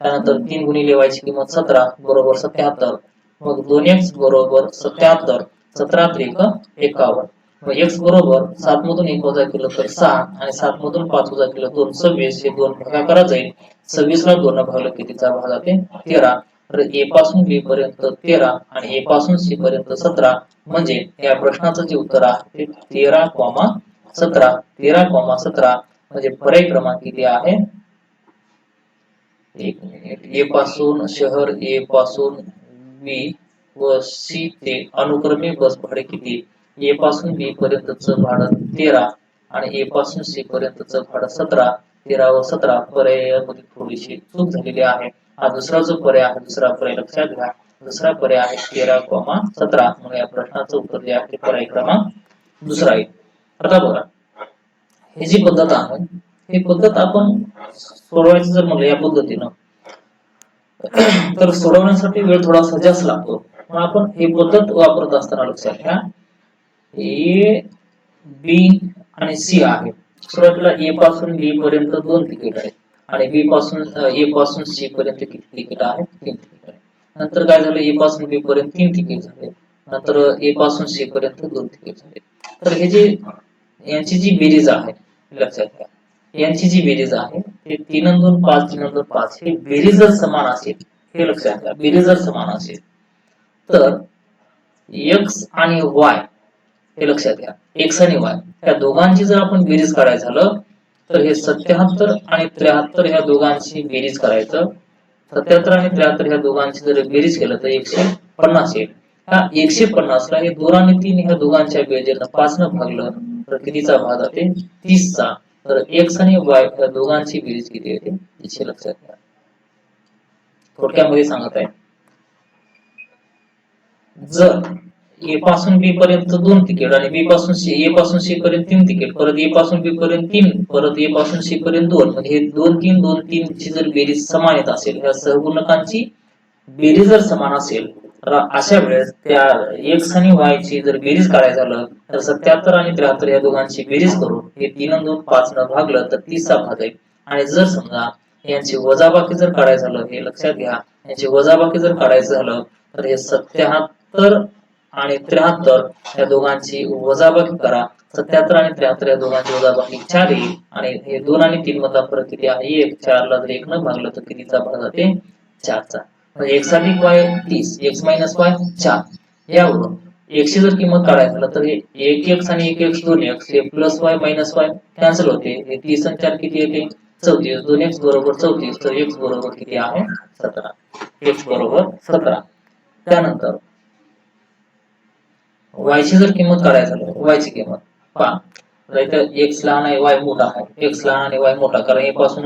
Speaker 1: त्यानंतर 3 गुणिले y ची किंमत 17 बरोबर 77. मग 2x बरोबर 77, 17 त्रिक 51. मग x बरोबर 7 मधून 1 वजा केलं तर 6 आणि 7 मधून 5 वजा केलं 2, 26. हे 2 भागाकार जाईल. 26 ला 2 ने भागलं कितीचा भाग जाते? 13. तर a पासून b पर्यंत 13 आणि a पासून c पर्यंत 17. म्हणजे या प्रश्नाचं जे उत्तर आहे ते 13,17. 13,17 म्हणजे पर्याय क्रमांक किती आहे? एक मिनिट. ए पासून शहर ए पासून बी व सी ते अनुक्रमे बस भाडे किती? ए पासून बी पर्यंतचं भाडं 13 आणि ए पासून सी पर्यंतचं भाडं 17. 13 व 17 पर्यायामध्ये थोडीशी चूक झालेली आहे. हा दुसरा जो पर्याय आहे, दुसरा पर्याय लक्षात घ्या. दुसरा पर्याय आहे 13,17. म्हणून या प्रश्नाचं उत्तर जे आहे पर्याय क्रमांक दुसरा आहे. आता बघा, ही जी पद्धत आहे ही पद्धत आपण सोडवायचं जर म्हणलं या पद्धतीनं तर सोडवण्यासाठी वेळ थोडासा जास्त लागतो. मग आपण ही पद्धत वापरत असताना लक्षात घ्या, ए बी आणि सी आहे. सुरुवातीला ए पासून बी पर्यंत 2 तिकीट आहेत आणि बी पासून ए पासून सी पर्यंत किती तिकीट आहेत? 3 तिकीट आहेत. नंतर काय झालं? ए पासून बी पर्यंत 3 तिकीट झाले, नंतर ए पासून सी पर्यंत 2 तिकीट झाले. तर हे जे यांची जी बेरीज आहे लक्षात घ्या, यांची जी बेरीज आहे ते 3 आणि 2 5, 3 आणि 2 5. हे बेरीज जर समान असेल, हे लक्षात घ्या, बेरीज जर समान असेल तर x आणि y हे लक्षात घ्या, x आणि y या दोघांची जर आपण बेरीज करायचं झालं तर हे 77 आणि 73 ह्या दोघांची बेरीज करायचं. 77 आणि 73 ह्या दोघांची जर बेरीज केलं तर 150 येईल. हा 150 ला हे 2 आणि 3 ह्या दोघांच्या बेरीजला 5 न भागलं तर कितीचा भाग जाते? 30 चा. तर x आणि y या दोघांची बेरीज किती येते? याची लक्षात घ्या. थोडक्यामध्ये सांगत आहे, जर ए पासून बी पर्यंत 2 तिकीट आणि बी पासून सी, ए पासून सी पर्यंत 3 तिकीट, परत ए पासून बी पर्यंत 3, परत ए पासून सी पर्यंत 2, म्हणजे हे 2 3 2 3 ची जर बेरीज समान येत असेल, ह्या सहगुणकांची बेरीज जर समान असेल तर अशा वेळेस त्या एक्स आणि वाय ची जर बेरीज काढायचं झालं तर 77 आणि 73 या दोघांची बेरीज करून हे 3 आणि 2 5 न भागलं तर 30 चा भाग आहे. आणि जर समजा यांची वजाबाकी जर काढायचं झालं, हे लक्षात घ्या, यांची वजाबाकी जर काढायचं झालं तर हे 77 आणि 73 या दोघांची वजाबाकी करा. 77 आणि 73 या दोघांची वजाबाकी 4 येईल आणि हे 2 आणि 3 मधला फरक किती आहे? 1. 4 ला जर 1 न भागलं तर कितीचा भाग जाते? 4 चा. म्हणजे x अधिक y 30, x मायनस y 4. यावरून x ची जर किंमत काढायची झालं तर हे 1x आणि 1x 2x हे plus y minus y cancel होते. हे 30 आणि 4 किती येते? 34. 2x बरोबर 34 तर x बरोबर किती आहे? 17. x बरोबर 17. त्यानंतर y ची जर किंमत काढायची झाली, y ची किंमत पहा, इथं x लहान आहे y मोठा आहे, x लहान आणि y मोठा, कारण a पासून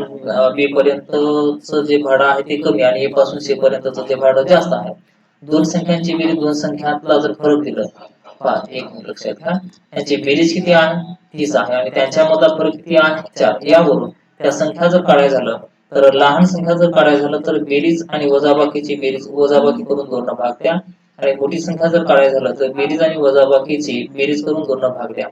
Speaker 1: b पर्यंतचं जे भाडं आहे ते कमी आणि a पासून c पर्यंतचं जे भाडं जास्त आहे. दोन संख्यांची बेरीज दोन संख्यातला जर फरक दिला, पहा एक मिनिट लक्षात घ्या, यांची बेरीज किती आहे? 30 आहे आणि त्यांच्यामधला फरक किती आहे? 4. यावरून त्या संख्या जर काढायचं झालं तर लहान संख्या जर काढायचं झालं तर बेरीज आणि वजाबाकीची बेरीज वजाबाकी करून 2 भाग द्या आणि मोठी संख्या जर काढायचं झालं तर बेरीज आणि वजाबाकीची बेरीज करून 2 भाग द्या.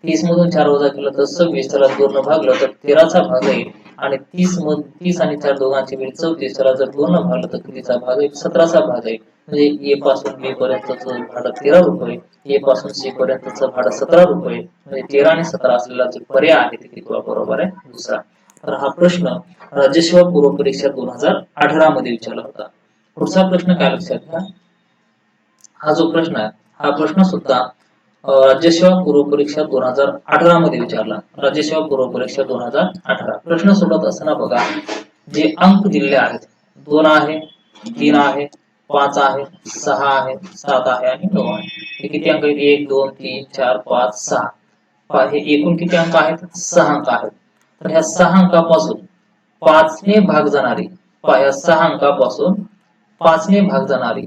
Speaker 1: 30 मधून 4 वजा केलं तर 26, त्याला 2 भागलं तर 13 चा भाग येईल आणि 30 आणि 4 दोघांची बेरीज 34, त्याला जर 2 भागलं तर कितीचा भाग येईल? 17 चा भाग येईल. म्हणजे ए पासून बी पर्यंतचं भाडं 13 रुपये, ए पासून सी पर्यंतचं भाडं 17 रुपये, म्हणजे 13 आणि 17 असलेला जो पर्याय आहे ते किती बरोबर आहे? दुसरा. तर हा प्रश्न राज्यसेवा पूर्व परीक्षा 2018 मध्ये विचारला होता. पुढचा प्रश्न काय लक्षात घ्या, हा जो प्रश्न आहे हा प्रश्न सुद्धा राज्यसेवा पूर्व परीक्षा 2018 मध्ये विचारला. राज्यसेवा पूर्व परीक्षा 2018 प्रश्न सोडवत असताना बघा, जे अंक दिलेले आहेत 2 आहे, 3 आहे, 5 आहे, 6 आहे, 7 आहे आणि 9 आहे. हे किती अंक आहेत? 1 2 3 4 5 6. पहा हे एकूण किती अंक आहेत? 6 अंक आहेत. तर ह्या 6 अंकापासून 5 ने भाग जाणारी, पहा ह्या 6 अंकापासून 5 ने भाग जाणारी,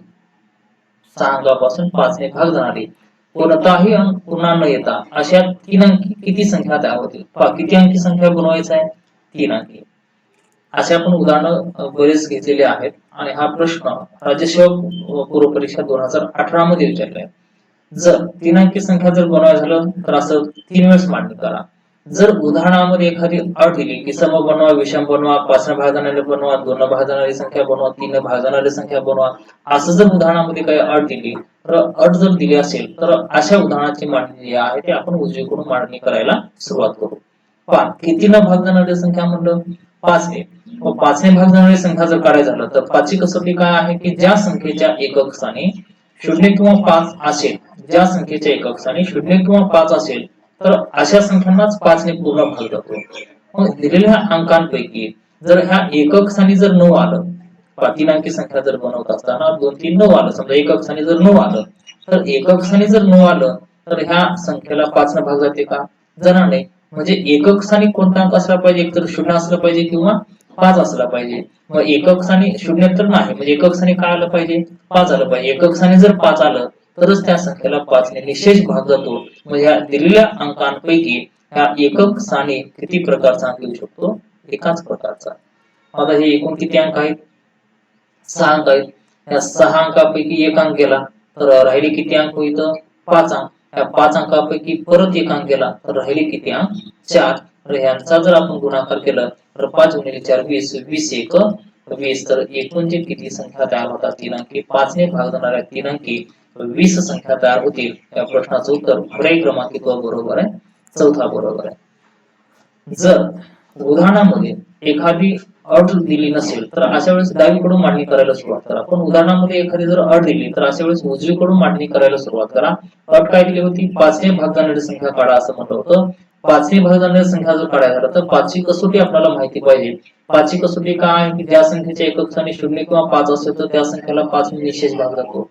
Speaker 1: 6 अंकापासून 5 ने भाग जाणारी कोणताही अंक पुन्हा न येता अशा 3 अंकी किती संख्या तयार होतील? पहा किती अंकी संख्या बनवायची आहे? 3 अंकी. असे आपण उदाहरण बरेच घेतलेले आहेत आणि हा प्रश्न राज्यसेवा पूर्व परीक्षा 2018 मध्ये विचारला आहे. जर 3 अंकी संख्या जर बनवायचं झालं तर असं 3 वेळेस मांडणी करा. जर उदाहरणामध्ये एखादी अट दिली की सम बनवा, विषम बनवा, 5 ने भाग जाणारी बनवा, 2 ने भाग जाणारी संख्या बनवा, 3 ने भाग जाणारी संख्या बनवा, असं जर उदाहरणामध्ये काही अट दिली तर अट जर दिली असेल तर अशा उदाहरणाची मांडणी जी आहे ते आपण उजवीकडून मांडणी करायला सुरुवात करू. पहा किती न भाग जाणारी संख्या म्हणलं? 5 ने. 5 ने भाग जाणारी संख्या जर काढायचं झालं तर 5 ची कसोटी काय आहे की ज्या संख्येच्या एकक स्थानी 0 किंवा 5 असेल, ज्या संख्येच्या एकक स्थानी 0 किंवा 5 असेल तर अशा संख्यांनाच 5 ने पूर्ण भाग जातो. मग दिलेल्या अंकांपैकी जर ह्या एकक स्थानी जर 9 आलं, 3 अंकी संख्या जर बनवत असताना 2 3 9 आलं, समजा एकक स्थानी जर 9 आलं तर एकक स्थानी जर 9 आलं तर ह्या संख्येला 5 ने भाग जाते का? जाणार नाही. म्हणजे एकक स्थानी कोणता अंक असला पाहिजे? एक तर 0 असला पाहिजे किंवा 5 असला पाहिजे. मग एकक स्थानी 0 तर नाही, म्हणजे एकक स्थानी काय आलं पाहिजे? 5 आलं पाहिजे. एकक स्थानी जर 5 आलं तरच त्या संख्येला 5 ने निशेष भाग जातो. मग ह्या दिलेल्या अंकांपैकी ह्या एकक स्थानी किती प्रकारचा अंक येऊ शकतो? एकाच प्रकारचा. आता हे एकूण किती अंक आहेत? 6 अंक आहेत. या 6 अंकापैकी एक अंक गेला तर राहिले किती अंक इथं? 5 अंक. या 5 अंकापैकी परत एक अंक गेला तर राहिले किती अंक? 4. तर ह्यांचा जर आपण गुणाकार केला तर 5 गुणिले 4 20, 20 एक 20. तर एकूण जे किती संख्या तयार होतात 3 अंकी, 5 ने भाग जाणाऱ्या 3 अंकी 20 संख्या तयार होतील. या प्रश्नाचं उत्तर पर्याय क्रमांक किती बरोबर आहे? चौथा बरोबर आहे. जर उदाहरणामध्ये एखादी अट दिली नसेल तर अशा वेळेस डावीकडून मांडणी करायला सुरुवात करा. पण उदाहरणामध्ये एखादी जर अट दिली तर अशा वेळेस उजवीकडून मांडणी करायला सुरुवात करा. अट काय दिली होती? 5 ने भाग जाणारी संख्या काढा असं म्हटलं होतं. 5 ने भाग जाणारी संख्या जर काढायला झालं तर 5 ची कसोटी आपल्याला माहिती पाहिजे. 5 ची कसोटी काय आहे की ज्या संख्येच्या एकक स्थानी 0 किंवा 5 असेल तर त्या संख्येला 5 ने निशेष भाग जातो.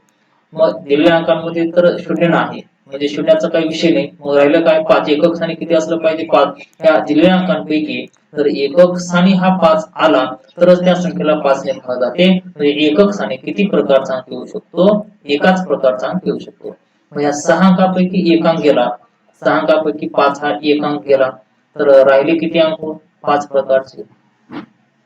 Speaker 1: मग दिलेल्या अंकांमध्ये तर 0 नाही, म्हणजे शून्याचा काही विषय नाही. मग राहिलं काय? 5. एकक स्थानी किती असलं पाहिजे? 5. ह्या दिलेल्या अंकांपैकी जर एकक स्थानी हा 5 आला तरच त्या संख्येला 5 ने भाग जाते. म्हणजे एकक स्थानी किती प्रकारचा अंक येऊ शकतो? एकाच प्रकारचा अंक येऊ शकतो. मग या 6 अंकापैकी एक अंक गेला, 6 अंकापैकी 5 हा एक अंक गेला तर राहिले किती अंक? 5 प्रकारचे.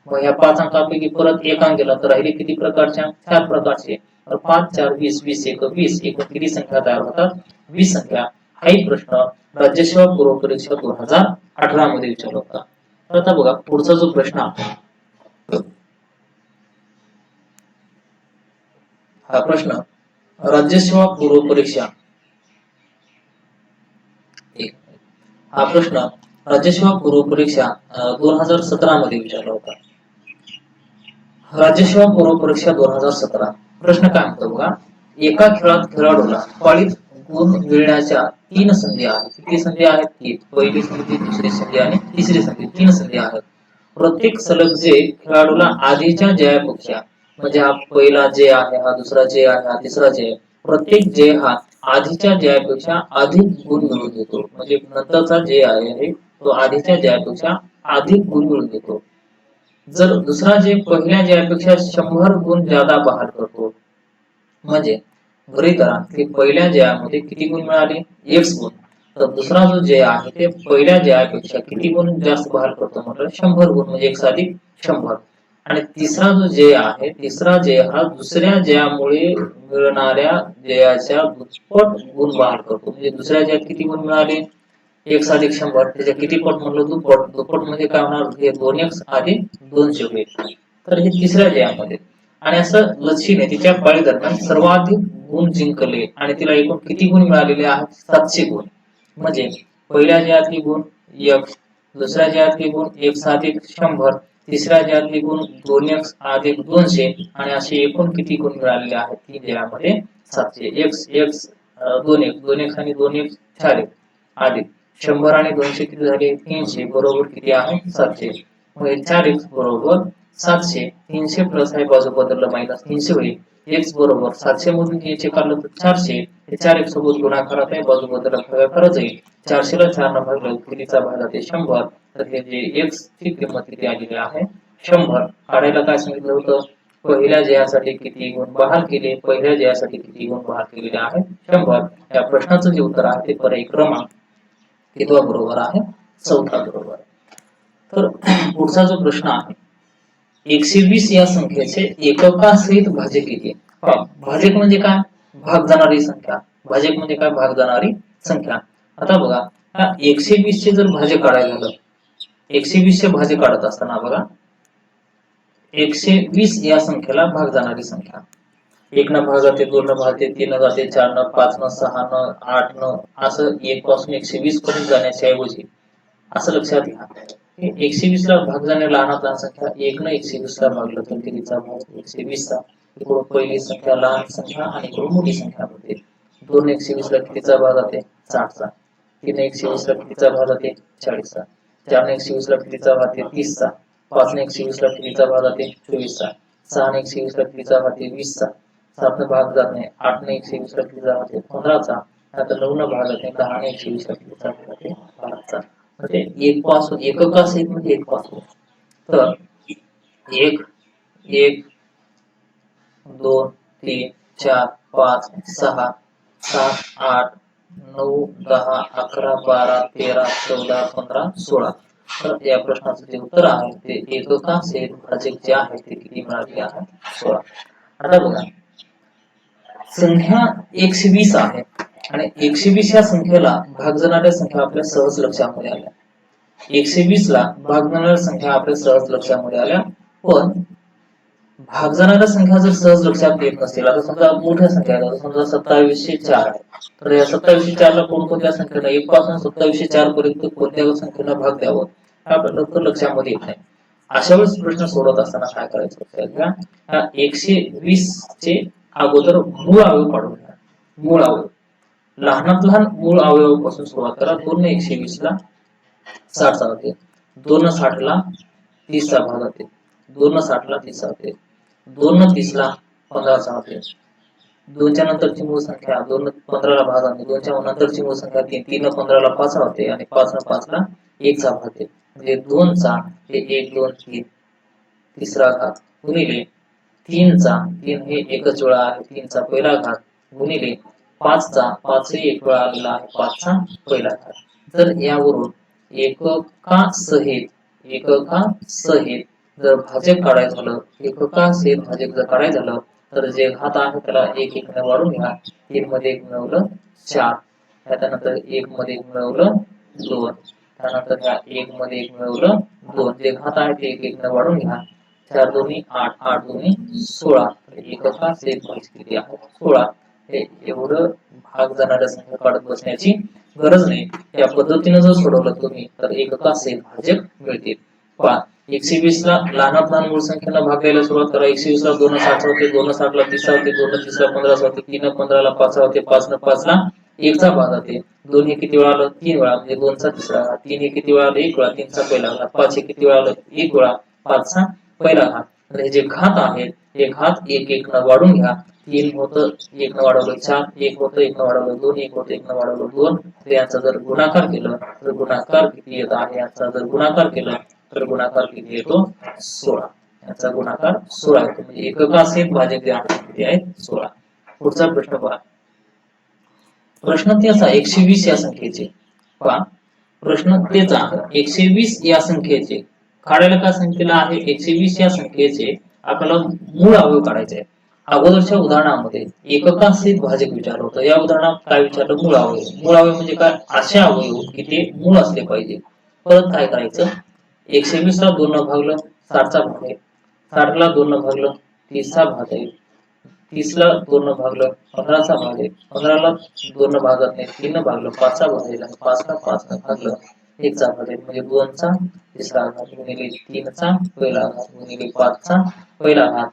Speaker 1: मग या 5 अंकापैकी परत एक अंक गेला तर राहिले किती प्रकारचे अंक? 4 प्रकारचे. तर 5 4 20 20 एक 20 एक किती संख्या तयार होतात 20 संख्या. हा एक प्रश्न राज्यसेवा पूर्व परीक्षा 2018 मध्ये विचारला होता. तर आता बघा पुढचा जो प्रश्न आहे हा प्रश्न राज्यसेवा पूर्व परीक्षा हा प्रश्न राज्यसेवा पूर्व परीक्षा 2017 मध्ये विचारला होता. राज्यसेवा पूर्व परीक्षा 2017 प्रश्न काय म्हणतो बघा. एका खेळात खेळाडूला पाळीत गुण मिळण्याच्या 3 संधी आहेत. किती संधी आहेत? 3. पहिली संधी, दुसरी संधी आणि तिसरी संधी. 3 संधी आहेत. प्रत्येक सलग जे खेळाडूला आधीच्या जयापेक्षा म्हणजे हा पहिला जय आहे, हा दुसरा जय आहे, हा तिसरा जय. प्रत्येक जय हा आधीच्या जयापेक्षा अधिक गुण मिळवून देतो. म्हणजे नंतरचा जय आहे तो आधीच्या जयापेक्षा अधिक गुण मिळवून देतो. जर दुसरा जय पहिल्या जयापेक्षा 100 गुण जादा बहाल करतो. म्हणजे गृहीत धरा की पहिल्या जयामध्ये किती गुण मिळाले? x गुण. तर दुसरा जो जय आहे ते पहिल्या जयापेक्षा किती गुण जास्त बहाल करतो? म्हटलं 100 गुण म्हणजे x अधिक 100. आणि तिसरा जो जय आहे, तिसरा जय हा दुसऱ्या जयामुळे मिळणाऱ्या जयाच्या दुप्पट गुण बहाल करतो. म्हणजे दुसऱ्या जयात किती गुण मिळाले? x अधिक 100 त्याच्या किती पट म्हणलं? दुप्पट. दुप्पट म्हणजे काय होणार? हे 2x अधिक 200 होईल. तर हे तिसऱ्या जयामध्ये. आणि असं लच्छीने तिच्या पाळी दरम्यान सर्वाधिक गुण जिंकले आणि तिला एकूण किती गुण मिळालेले आहेत? 700 गुण. म्हणजे पहिल्या जयातले गुण x, दुसऱ्या जयातले गुण x अधिक 100, तिसऱ्या जयातले गुण 2x अधिक 200 आणि असे एकूण किती गुण मिळालेले आहेत? 3 जयामध्ये 700. x x 2x 2x आणि 2x 4x अधिक 100 आणि 200 किती झाले? 300 बरोबर किती आहे? 700. म्हणजे 4x बरोबर 700. 300 प्लस आहे बाजू बदललं मायनस 300 होईल. x बरोबर 700 मधून 300 काढलं तर 400. 4x सोबत गुणाकारात आहे बाजू बदलला खरं जाईल. 400 ला 4 ने भागलं कितीचा भाग जाते 100. तर हे जे x ची किंमत किती आलेली आहे? 100. काढायला काय सांगितलं होतं? पहिल्या जयासाठी किती गुण बहाल केले? पहिल्या जयासाठी किती गुण बहाल केलेले आहेत? 100. या प्रश्नाचं जे उत्तर आहे ते पर्याय क्रमांक कितवा बरोबर आहे? 4था बरोबर. तर पुढचा जो प्रश्न आहे 120 या संख्येचे एककासहित भाजक किती? भाजक म्हणजे काय? भाग जाणारी संख्या. भाजक म्हणजे काय? भाग जाणारी संख्या. आता बघा हा 120 चे जर भाजक काढायला झालं 120 चे भाजक काढत असताना बघा 120 या संख्येला भाग जाणारी संख्या 1 न भाग जाते, 2 न भागते, 3 न जाते, 4 न, 5 न, 6 न, 8 न, असं 1 पासून 120 पर्यंत जाण्याच्या ऐवजी असं लक्षात घ्या 120 ला भाग जाणारी लहानात लहान संख्या 1 न 120 ला भागलं तर कितीचा भाग? 120 चा. इकडून पहिली संख्या लहान संख्या आणि इकडून मोठी संख्या होते. 2 न 120 ला कितीचा भाग जाते? 60 चा. 3 न 120 ला कितीचा भाग जाते? 40 चा. 4 न 120 ला कितीचा भाग जाते? 30 चा. 5 न 120 ला कितीचा भाग जाते? 24 चा. 6 न 120 ला कितीचा भाग जाते? 20 चा. 7 न भाग जात नाही. 8 न 120 ला कितीचा भाग जाते? 15 चा. आता 9 न भाग जाते. 10 न 120 ला कितीचा भाग जाते? 12 चा. म्हणजे एक पासून एककासहित म्हणजे एक पासून तर 1 1 2 3 4 5 6 7 8 9 10 11 12 13 14 15 16. तर या प्रश्नाचं जे उत्तर आहे ते एककासहित भाजक जे आहे ते किती मिळाले आहे? 16. आता बघा संख्या 120 आहे आणि 120 या संख्येला भाग जाणाऱ्या संख्या आपल्या सहज लक्षामध्ये आल्या. 120 ला भाग जाणाऱ्या संख्या आपल्या सहज लक्षामध्ये आल्या. पण भाग जाणाऱ्या संख्या जर सहज लक्षात येत नसतील, आता समजा मोठ्या संख्या आहेत, समजा 2704 आहे, तर या 2704 ला कोणकोणत्या संख्येला 1 पासून 2704 पर्यंत कोणत्या संख्येला भाग द्यावं आपल्या लवकर लक्षामध्ये येत नाही. अशा वेळेस प्रश्न सोडवत असताना काय करायचं लक्षात घ्या. ह्या 120 चे अगोदर मूळ अवयव काढून घ्या. मूळ अवयव लहानात लहान मूळ अवयवापासून सुरुवात करा. 2 ने 120 ला 60 चा होते. 2 न 60 ला 30 चा भाग जाते. 2 न 60 ला 30 चा होते. 2 न 30 ला 15 चा होते. 2 च्या नंतरची मूळ संख्या 2 न 15 ला भाग जाते. 2 च्या नंतरची मूळ संख्या 3. 3 न 15 ला 5 होते आणि 5 न 5 ला 1 चा भाग येते. म्हणजे 2 चा हे 1 2 3 तिसरा घात गुणिले 3 चा 3 हे एकच वेळा आहे 3 चा पहिला घात गुणिले 5 चा 5 हे एक वेळा आलेला आहे 5 चा पहिला घात. जर यावरून एककासहित जर भाजक काढायचं झालं, एककासहित भाजक जर काढायचं झालं तर जे घात आहे त्याला एक एक ने वाढून घ्या. 3 मध्ये 1 मिळवलं 4, त्यानंतर 1 मध्ये 1 मिळवलं 2, त्यानंतर ह्या 1 मध्ये 1 मिळवलं 2. जे घात आहे ते एक एक ने वाढून घ्या. 4 दोन्ही 8, 8 दोन्ही 16. एककास एक भाज्य किती आहे? 16. हे एवढं भाग जाणाऱ्या संख्या काढत बसण्याची गरज नाही. या पद्धतीने जर सोडवलं तुम्ही तर एककास एक भाजक मिळतील. पहा 120 ला लहानात लहान मूळ संख्येला भाग द्यायला सुरुवात करा. 120 ला 2 60 होते, 2 60 ला 30 होते, 2 30 ला 15 होते, 3 15 ला 5 होते, 5 5 ला 1 चा भाग होते. 2 हे किती वेळा आलं? 3 वेळा, म्हणजे 2 चा तिसरा घात. 3 हे किती वेळा आलं? 1 वेळा, 3 चा पहिला घात. 5 हे किती वेळा आलं? 1 वेळा, 5 चा पहिला घात. आणि हे जे घात आहेत हे घात एक एक न वाढून घ्या. 3 होतं 1 न वाढवलं 4, 1 होतं 1 न वाढवलं 2, 1 होतं 1 न वाढवलं 2. तर याचा जर गुणाकार केलं तर गुणाकार किती येत आहे? याचा जर गुणाकार केला तर गुणाकार किती येतो? 16. याचा गुणाकार 16 येतो. म्हणजे एककासहित भाजक जे आहे किती आहेत? 16. पुढचा प्रश्न पहा. प्रश्न त्याचा 120 या संख्येचे पहा. प्रश्न त्याचा 120 या संख्येचे काढायला काय सांगितलेलं आहे? 120 या संख्येचे आपल्याला मूळ अवयव काढायचे आहे. अगोदरच्या उदाहरणामध्ये एककासहित भाजक विचारलं होतं. या उदाहरणात काय विचारलं? मूळ अवयव. मूळ अवयव म्हणजे काय? असे अवयव की ते मूळ असले पाहिजे. परत काय करायचं? 120 ला 2 न भागलं 60 चा भाग आहे. 60 ला 2 न भागलं 30 चा भाग आहे. 30 ला 2 न भागलं 15 चा भाग आहे. 15 ला 2 न भागत नाही, 3 न भागलं 5 चा भाग आहे. 5 ला 5 न भागलं 1 चा भाग आहे. म्हणजे 2 चा तिसरा घात गुणिले 3 चा पहिला घात गुणिले 5 चा पहिला घात.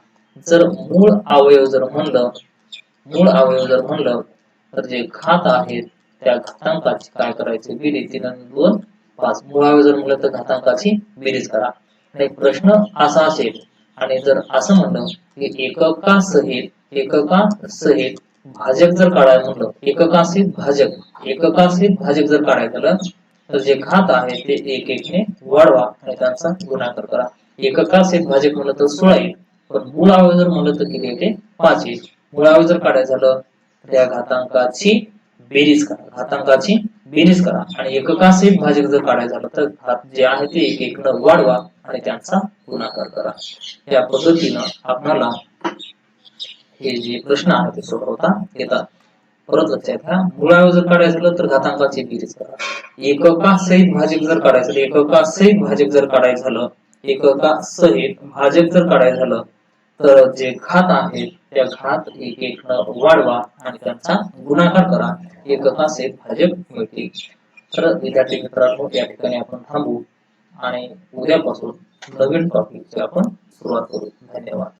Speaker 1: जर मूळ अवयव जर म्हणलं तर जे घात आहेत त्या घातांकाची काय करायचे? बेरीज. 3 आणि 2 5. मूळ अवयव जर म्हणलं तर घातांकाची बेरीज करा. आणि प्रश्न असा असेल आणि जर असं म्हणलं की एककासहित भाजक जर काढायला म्हणलं, एककासहित भाजक जर काढायचं झालं तर जे घात आहे ते एक एक ने वाढवा आणि त्यांचा गुणाकार करा. एककासहित भाजक म्हणलं तर 16 येईल, पण मूळ अवयव जर म्हणलं तर किती येते? 5 येईल. मूळ अवयव जर काढायचं झालं तर या घातांकाची बेरीज करा आणि एककासहित भाजक जर काढायचं झालं तर घात जे आहे ते एक एक न वाढवा आणि त्यांचा गुणाकार करा. या पद्धतीनं आपल्याला हे जे प्रश्न आहे ते सोडवता येतात. परत लक्षात घ्या, मूळ अवयव जर काढायचं झालं तर घातांकाची बेरीज करा. एककासहित भाजक जर काढायचं झालं तर जे घात आहेत त्या घात एक एक न वाढवा आणि त्यांचा गुणाकार करा. एककासहित भाजक मिळतील. तर विद्यार्थी मित्रांनो, या ठिकाणी आपण थांबू आणि उद्यापासून नवीन टॉपिकची आपण सुरुवात करू. धन्यवाद.